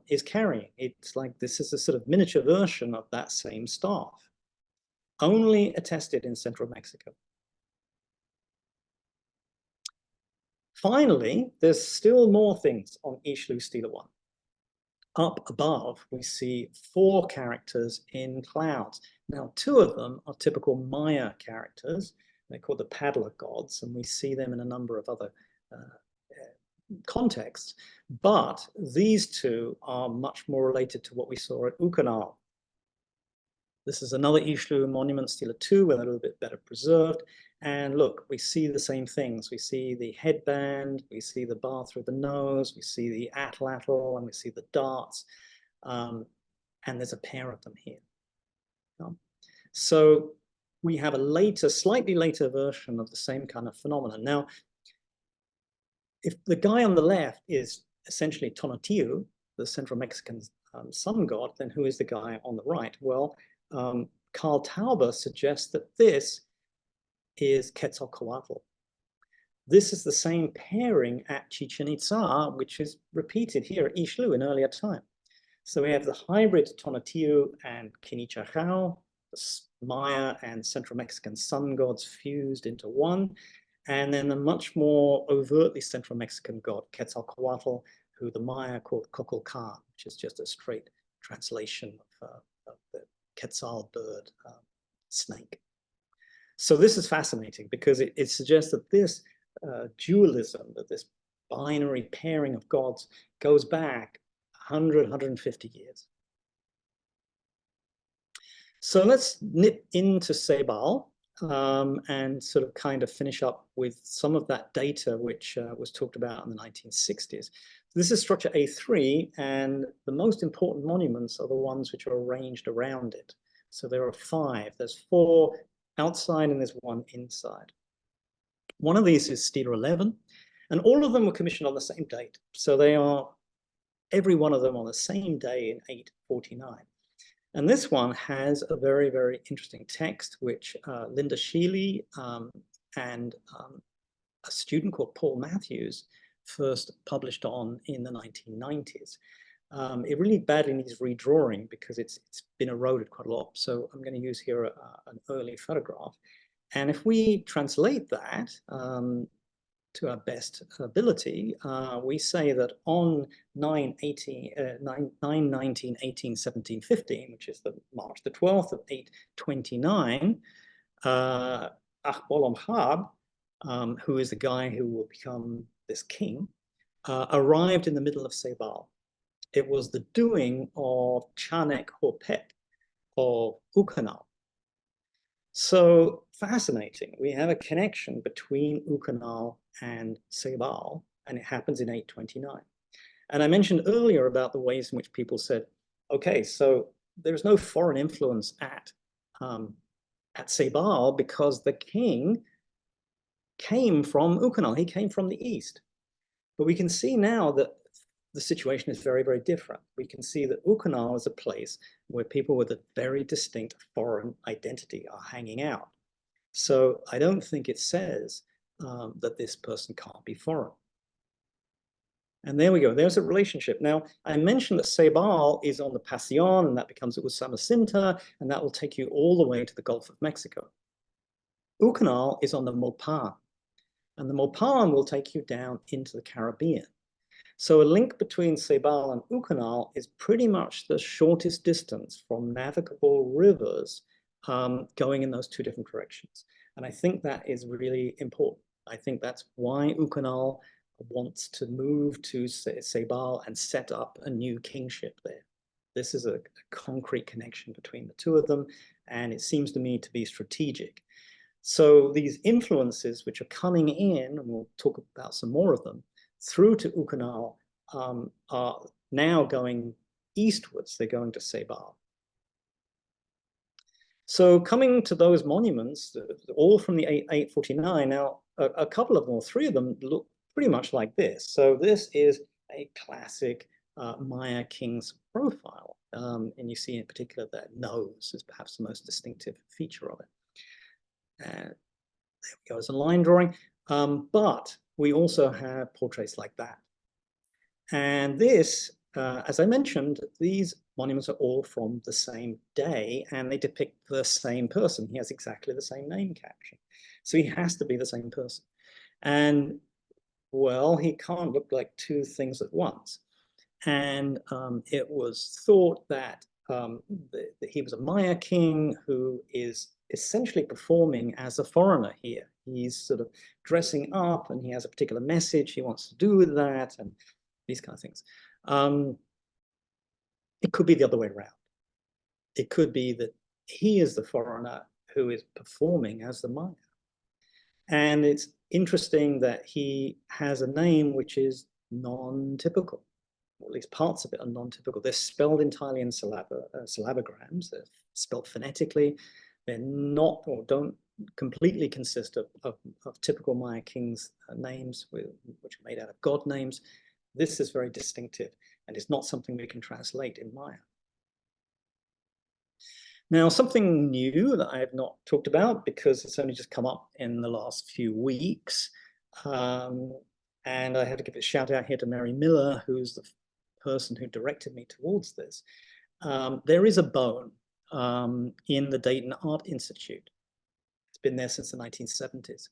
is carrying. It's like this is a sort of miniature version of that same staff, only attested in central Mexico. Finally, there's still more things on Ixlu Stela 1. Up above, we see 4 characters in clouds. Now, 2 of them are typical Maya characters. They're called the paddler gods, and we see them in a number of other contexts. But these 2 are much more related to what we saw at Ukanal. This is another Ixlu monument, Stela 2, with a little bit better preserved. And look, we see the same things. We see the headband, we see the bar through the nose, we see the atlatl, and we see the darts. And there's a pair of them here. So we have a later, slightly later version of the same kind of phenomenon. Now, if the guy on the left is essentially Tonatiuh, the Central Mexican sun god, then who is the guy on the right? Well, Carl Tauber suggests that this is Quetzalcoatl. This is the same pairing at Chichen Itza, which is repeated here at Ixlu in earlier time. So we have the hybrid Tonatiuh and Quinichajao, the Maya and Central Mexican sun gods fused into one, and then the much more overtly Central Mexican god, Quetzalcoatl, who the Maya called Kukulkan, which is just a straight translation of the Quetzal bird snake. So this is fascinating because it suggests that this dualism, that this binary pairing of gods goes back 100, 150 years. So let's nip into Ceibal and sort of kind of finish up with some of that data which was talked about in the 1960s. This is structure A3, and the most important monuments are the ones which are arranged around it. So there are 5. There's 4 outside and there's 1 inside. One of these is Stela 11, and all of them were commissioned on the same date. So they are, every one of them on the same day in 849. And this one has a very, very interesting text, which Linda Sheely and a student called Paul Matthews first published on in the 1990s. It really badly needs redrawing because it's been eroded quite a lot. So I'm going to use here an early photograph. And if we translate that to our best ability, we say that on 9/19/18/17/15, which is the March the 12th of 829, Achbol who is the guy who will become this king, arrived in the middle of Ceibal. It was the doing of Chanek Hopet of Ukanal. So fascinating. We have a connection between Ukanal and Ceibal, and it happens in 829. And I mentioned earlier about the ways in which people said, okay, so there's no foreign influence at Ceibal because the king came from Ukanal. He came from the east. But we can see now that the situation is very, very different. We can see that Ukanal is a place where people with a very distinct foreign identity are hanging out. So I don't think it says that this person can't be foreign. And there we go. There's a relationship. Now, I mentioned that Ceibal is on the Pasión, and that becomes Usamucinta, and that will take you all the way to the Gulf of Mexico. Ukanal is on the Mopan, and the Mopan will take you down into the Caribbean. So a link between Ceibal and Ukanal is pretty much the shortest distance from navigable rivers going in those 2 different directions. And I think that is really important. I think that's why Ukanal wants to move to Ceibal and set up a new kingship there. This is a concrete connection between the 2 of them, and it seems to me to be strategic. So these influences which are coming in, and we'll talk about some more of them, through to Ukanal are now going eastwards. They're going to Ceibal. So coming to those monuments, all from the 849, now a couple of them, or 3 of them, look pretty much like this. So this is a classic Maya king's profile. And you see in particular that nose is perhaps the most distinctive feature of it. There we go, as a line drawing. But we also have portraits like that. And this, as I mentioned, these monuments are all from the same day, and they depict the same person. He has exactly the same name caption. So he has to be the same person. And, well, he can't look like 2 things at once. And it was thought that he was a Maya king who is essentially performing as a foreigner here. He's sort of dressing up, and he has a particular message he wants to do with that, and these kind of things. It could be the other way around. It could be that he is the foreigner who is performing as the Maya. And it's interesting that he has a name which is non-typical, or at least parts of it are non-typical. They're spelled entirely in syllabograms. They're spelled phonetically. They're not, or don't completely consist of typical Maya kings' names, which are made out of god names. This is very distinctive, and it's not something we can translate in Maya. Now, something new that I have not talked about, because it's only just come up in the last few weeks, and I have to give a shout out here to Mary Miller, who's the person who directed me towards this. There is a bone in the Dayton Art Institute. It's been there since the 1970s.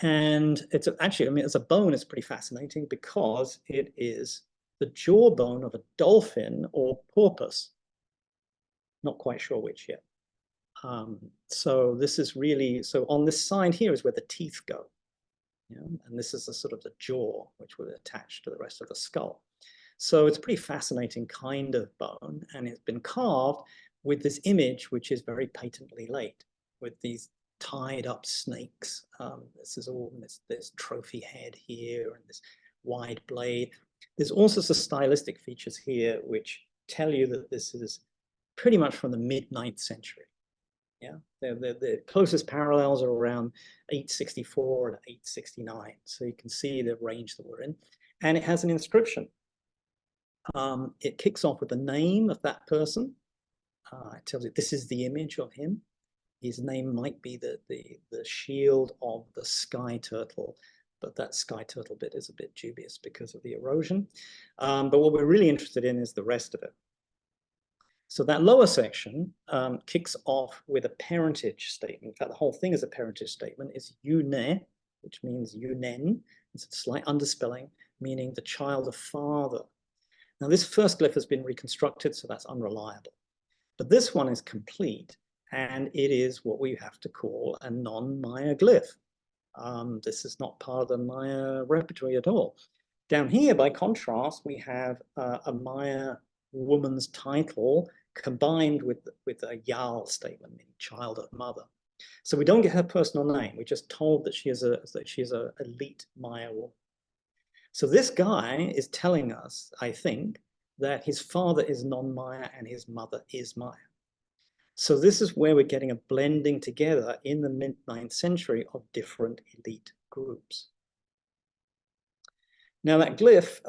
And it's actually, I mean, as a bone, it's pretty fascinating because it is the jawbone of a dolphin or porpoise. Not quite sure which yet. So this is really, so on this side here is where the teeth go. Yeah? And this is the sort of the jaw, which would attach to the rest of the skull. So it's a pretty fascinating kind of bone, and it's been carved with this image, which is very patently laid, with these tied up snakes. This is all, there's trophy head here, and this wide blade. There's also some stylistic features here, which tell you that this is pretty much from the mid-9th century. Yeah, the closest parallels are around 864 and 869. So you can see the range that we're in. And it has an inscription. It kicks off with the name of that person. It tells you this is the image of him. His name might be the shield of the sky turtle, but that sky turtle bit is a bit dubious because of the erosion. But what we're really interested in is the rest of it. So that lower section kicks off with a parentage statement. In fact, the whole thing is a parentage statement. It's Yune, which means Yunen. It's a slight underspelling, meaning the child of father. Now, this first glyph has been reconstructed, so that's unreliable. But this one is complete, and it is what we have to call a non-Maya glyph. This is not part of the Maya repertory at all. Down here, by contrast, we have a Maya woman's title combined with a Yal statement, meaning child of mother. So we don't get her personal name. We're just told that she is a elite Maya woman. So this guy is telling us, I think, that his father is non-Maya and his mother is Maya. So this is where we're getting a blending together in the mid-9th century of different elite groups. Now that glyph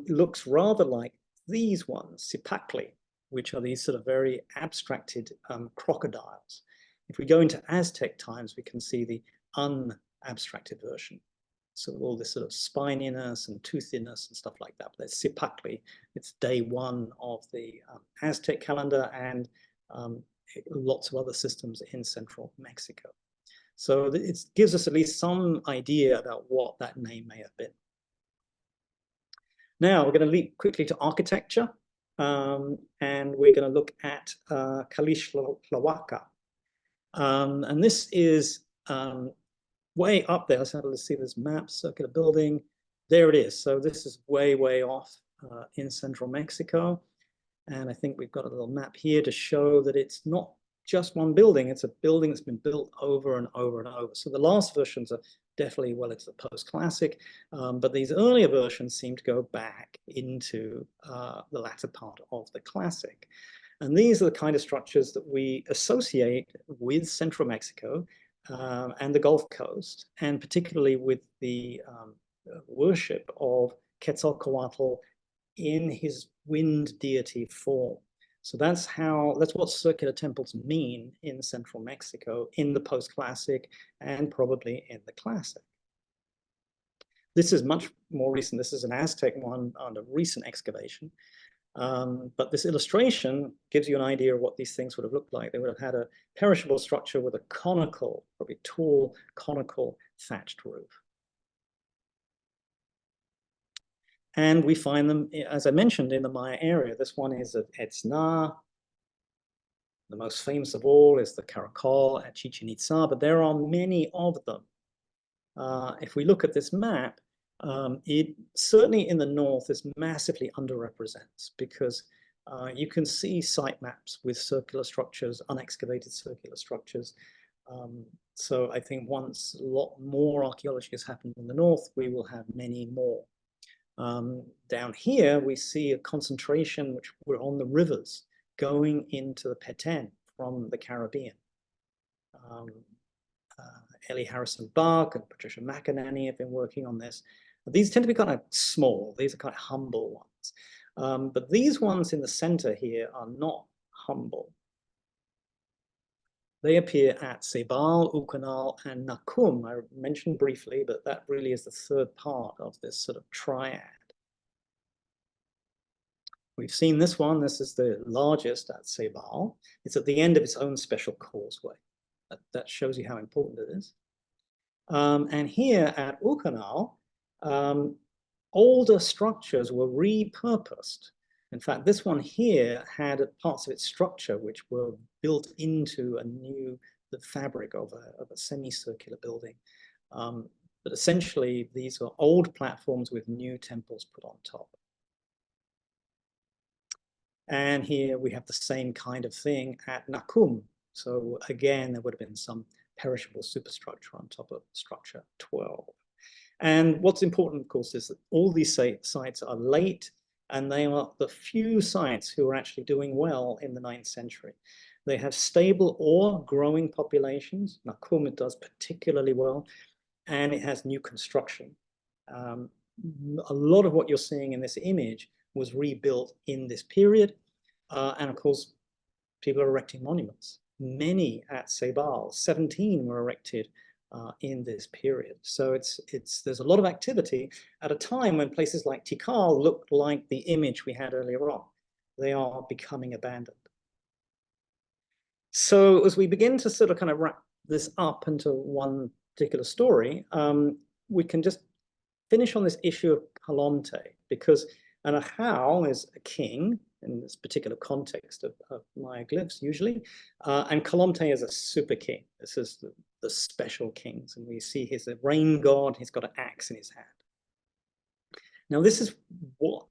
looks rather like these ones, Ceibal, which are these sort of very abstracted crocodiles. If we go into Aztec times, we can see the unabstracted version. So all this sort of spininess and toothiness and stuff like that. But that's Ceibal. It's day one of the Aztec calendar and lots of other systems in central Mexico. So it gives us at least some idea about what that name may have been. Now we're going to leap quickly to architecture, and we're going to look at Calixtlahuaca. And this is way up there. So let's see this map, circular building. There it is. So this is way, way off in central Mexico. And I think we've got a little map here to show that it's not just one building. It's a building that's been built over and over and over. So the last versions are definitely well into the post-classic, but these earlier versions seem to go back into the latter part of the classic. And these are the kind of structures that we associate with central Mexico and the Gulf Coast, and particularly with the worship of Quetzalcoatl in his wind deity form. So that's what circular temples mean in central Mexico in the post-classic and probably in the classic. This is much more recent. This is an Aztec one on a recent excavation. But this illustration gives you an idea of what these things would have looked like. They would have had a perishable structure with a conical, probably tall, conical thatched roof. And we find them, as I mentioned, in the Maya area. This one is at Etzna. The most famous of all is the Caracol at Chichen Itza, but there are many of them. If we look at this map, it certainly in the north is massively underrepresented because you can see site maps with circular structures, unexcavated circular structures. So I think once a lot more archaeology has happened in the north, we will have many more. Down here, we see a concentration which were on the rivers going into the Petén from the Caribbean. Ellie Harrison Buck and Patricia McInerney have been working on this. But these tend to be kind of small. These are kind of humble ones. But these ones in the center here are not humble. They appear at Ceibal, Ukanal, and Nakum. I mentioned briefly, but that really is the third part of this sort of triad. We've seen this one. This is the largest at Ceibal. It's at the end of its own special causeway. That shows you how important it is. And here at Ukanal, older structures were repurposed. In fact, this one here had parts of its structure which were built into the fabric of a semicircular building. But essentially, these are old platforms with new temples put on top. And here we have the same kind of thing at Nakum. So again, there would have been some perishable superstructure on top of structure 12. And what's important, of course, is that all these sites are late, and they are the few sites who are actually doing well in the 9th century. They have stable or growing populations. Nakum, it does particularly well, and it has new construction. A lot of what you're seeing in this image was rebuilt in this period. And of course, people are erecting monuments. Many at Ceibal, 17 were erected in this period. So there's a lot of activity at a time when places like Tikal looked like the image we had earlier on. They are becoming abandoned. So as we begin to sort of kind of wrap this up into one particular story, we can just finish on this issue of Kalonte, because an ahau is a king in this particular context of Maya glyphs usually, and Kalonte is a super king. This is the special kings, and we see he's a rain god, he's got an axe in his hand. Now this is what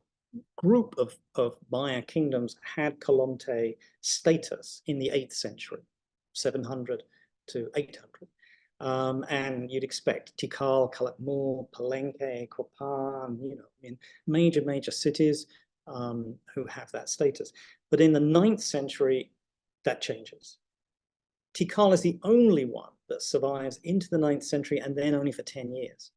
group of Maya kingdoms had Kalonte status in the 8th century, 700 to 800. And you'd expect Tikal, Calakmul, Palenque, Copan, in major cities who have that status. But in the 9th century, that changes. Tikal is the only one that survives into the 9th century, and then only for 10 years.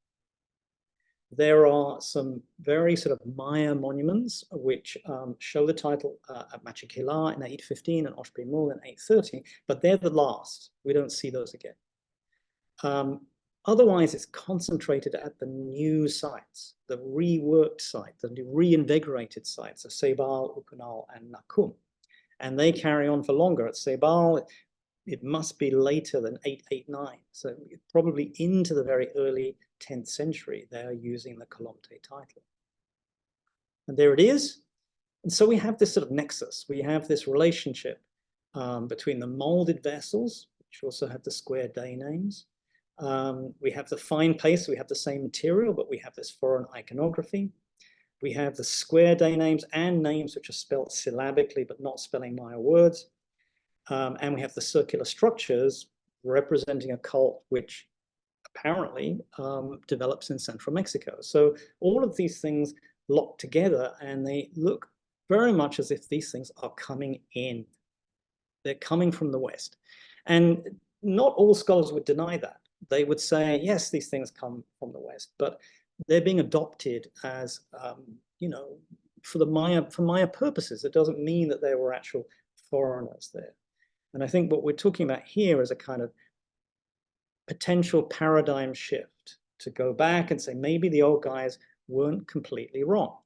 There are some very sort of Maya monuments which show the title at Machikila in 815 and Oshpimul in 830, but they're the last. We don't see those again. Otherwise, it's concentrated at the new sites, the reworked sites, the reinvigorated sites of Ceibal, Ukanal, and Nakum. And they carry on for longer. At Ceibal, it must be later than 889. So probably into the very early 10th century, they're using the Kalonte title. And there it is. And so we have this sort of nexus. We have this relationship between the molded vessels, which also have the square day names. We have the fine paste, we have the same material, but we have this foreign iconography. We have the square day names and names which are spelled syllabically, but not spelling Maya words. And we have the circular structures representing a cult which apparently develops in central Mexico. So all of these things lock together, and they look very much as if these things are coming in. They're coming from the West. And not all scholars would deny that. They would say, yes, these things come from the West, but they're being adopted as, for Maya purposes. It doesn't mean that there were actual foreigners there. And I think what we're talking about here is a kind of potential paradigm shift to go back and say, maybe the old guys weren't completely wrong.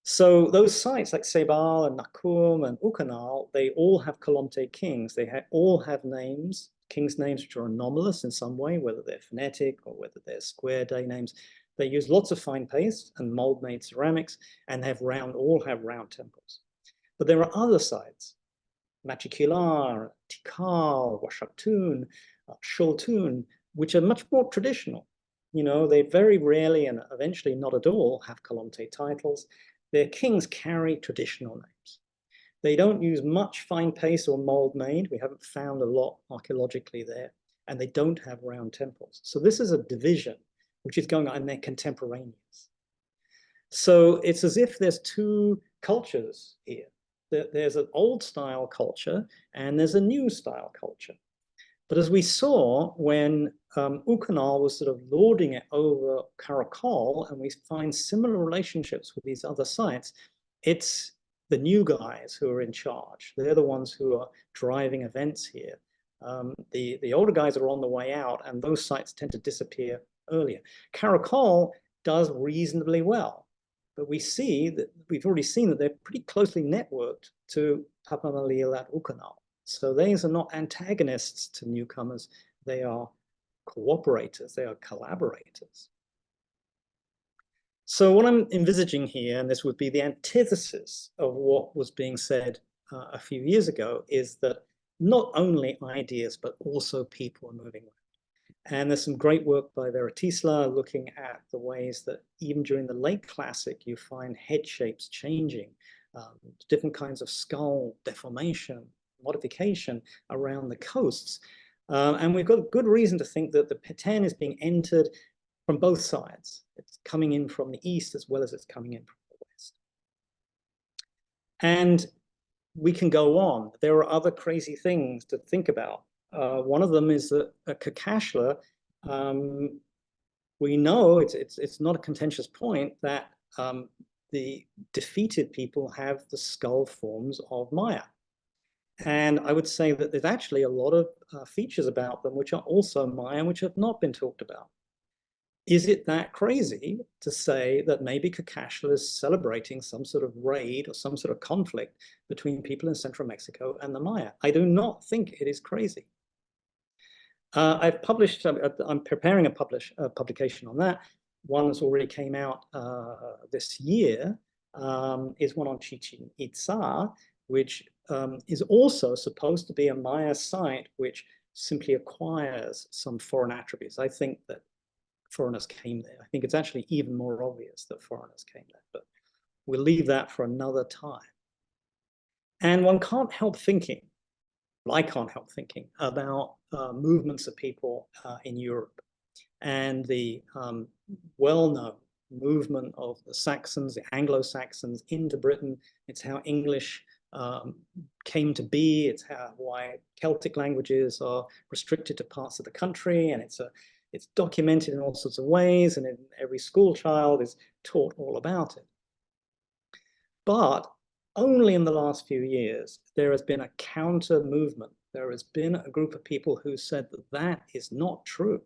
So those sites like Ceibal and Nakum and Ukanal, they all have Kalonte kings. They all have names, kings' names which are anomalous in some way, whether they're phonetic or whether they're square day names. They use lots of fine paste and mold-made ceramics, and all have round temples. But there are other sites, Machikilar, Tikal, Washaktun, Sholtun, which are much more traditional. They very rarely and eventually not at all have Kalonte titles. Their kings carry traditional names. They don't use much fine paste or mold made. We haven't found a lot archaeologically there, and they don't have round temples. So this is a division which is going on, and they're contemporaneous. So it's as if there's two cultures here. There's an old style culture and there's a new style culture. But as we saw when Ukanal was sort of lording it over Karakol, and we find similar relationships with these other sites, it's the new guys who are in charge. They're the ones who are driving events here. The older guys are on the way out, and those sites tend to disappear earlier. Karakol does reasonably well, but we see that we've already seen that they're pretty closely networked to Papamalil at Ukanal. So these are not antagonists to newcomers. They are cooperators. They are collaborators. So what I'm envisaging here, and this would be the antithesis of what was being said a few years ago, is that not only ideas, but also people are moving around. And there's some great work by Veretisla looking at the ways that even during the late classic, you find head shapes changing, different kinds of skull deformation, modification around the coasts. And we've got good reason to think that the Peten is being entered from both sides. It's coming in from the east as well as it's coming in from the west. And we can go on. There are other crazy things to think about. One of them is that a Kakashla, we know it's not a contentious point that the defeated people have the skull forms of Maya. And I would say that there's actually a lot of features about them which are also Maya, which have not been talked about. Is it that crazy to say that maybe Kakashla is celebrating some sort of raid or some sort of conflict between people in central Mexico and the Maya? I do not think it is crazy. I've published, I'm preparing a publication on that. One that's already came out this year is one on Chichen Itza, which is also supposed to be a Maya site which simply acquires some foreign attributes. I think that foreigners came there. I think it's actually even more obvious that foreigners came there, but we'll leave that for another time. And one can't help thinking, well, I can't help thinking about movements of people in Europe and the well-known movement of the Saxons, the Anglo-Saxons into Britain. It's how English came to be. It's why Celtic languages are restricted to parts of the country, and it's documented in all sorts of ways, and in every school child is taught all about it. But only in the last few years, there has been a counter movement. There has been a group of people who said that that is not true.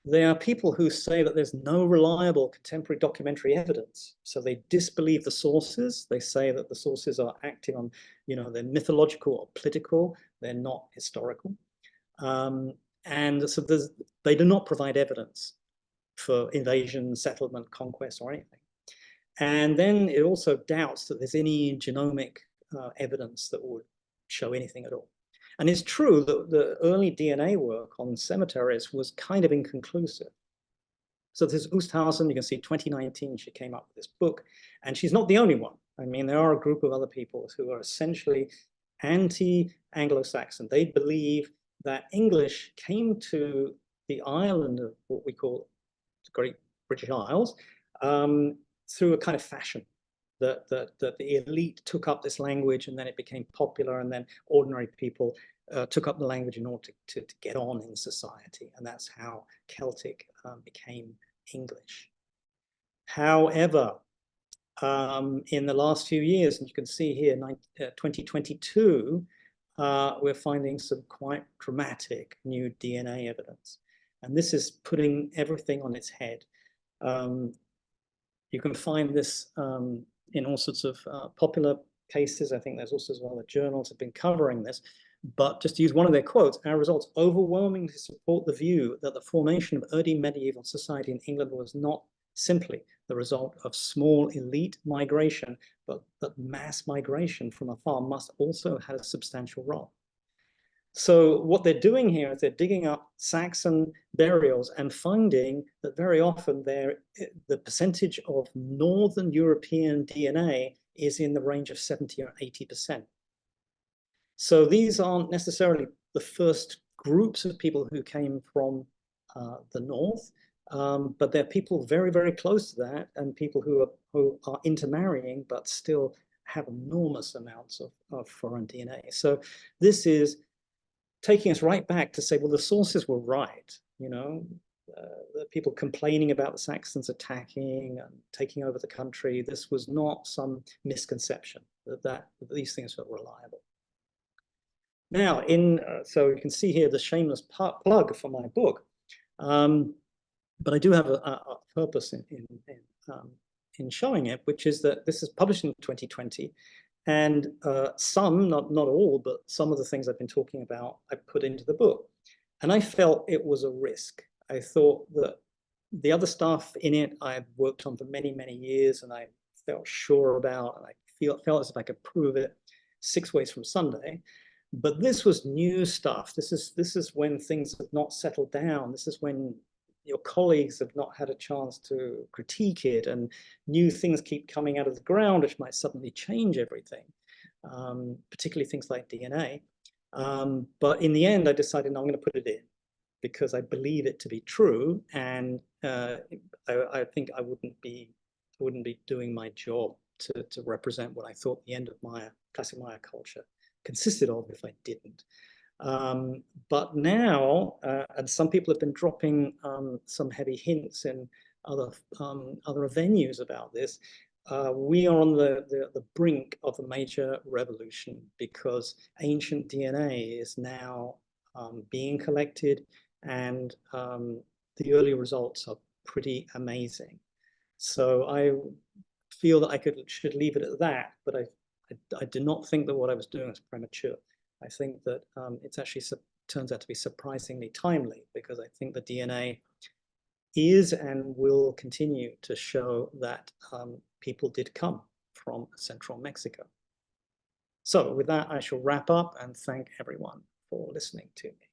There are people who say that there's no reliable contemporary documentary evidence. So they disbelieve the sources. They say that the sources are acting on, they're mythological or political. They're not historical. And so they do not provide evidence for invasion, settlement, conquest, or anything. And then it also doubts that there's any genomic evidence that would show anything at all. And it's true that the early DNA work on cemeteries was kind of inconclusive. So there's Oosthausen, you can see 2019, she came up with this book, and she's not the only one. I mean, there are a group of other people who are essentially anti-Anglo-Saxon. They believe that English came to the island of what we call the Great British Isles through a kind of fashion, that the elite took up this language, and then it became popular, and then ordinary people took up the language in order to get on in society, and that's how Celtic became English. However, in the last few years, and you can see here, 2022, we're finding some quite dramatic new DNA evidence. And this is putting everything on its head. You can find this in all sorts of popular cases. I think there's also as well the journals have been covering this. But just to use one of their quotes, our results overwhelmingly support the view that the formation of early medieval society in England was not simply the result of small elite migration, but that mass migration from afar must also have a substantial role. So what they're doing here is they're digging up Saxon burials and finding that very often the percentage of Northern European DNA is in the range of 70 or 80%. So these aren't necessarily the first groups of people who came from the north, but they're people very, very close to that, and people who are intermarrying but still have enormous amounts of foreign DNA. So this is taking us right back to say, well, the sources were right. The people complaining about the Saxons attacking and taking over the country, this was not some misconception that these things were reliable. Now, so you can see here the shameless plug for my book, but I do have a purpose in showing it, which is that this is published in 2020, and some, not all, but some of the things I've been talking about, I put into the book, and I felt it was a risk. I thought that The other stuff in it I've worked on for many, many years, and I felt sure about, and I felt as if I could prove it 6 ways from Sunday. But this was new stuff. This is when things have not settled down. This is when your colleagues have not had a chance to critique it, and new things keep coming out of the ground, which might suddenly change everything, particularly things like DNA. But in the end, I decided, no, I'm going to put it in because I believe it to be true, and I think I wouldn't be doing my job to represent what I thought the end of Maya, classic Maya culture consisted of if I didn't. But now, and some people have been dropping some heavy hints in other venues about this. We are on the brink of a major revolution because ancient DNA is now being collected, and the early results are pretty amazing. So I feel that I should leave it at that, but I do not think that what I was doing was premature. I think that it's actually turns out to be surprisingly timely, because I think the DNA is and will continue to show that people did come from central Mexico. So with that, I shall wrap up and thank everyone for listening to me.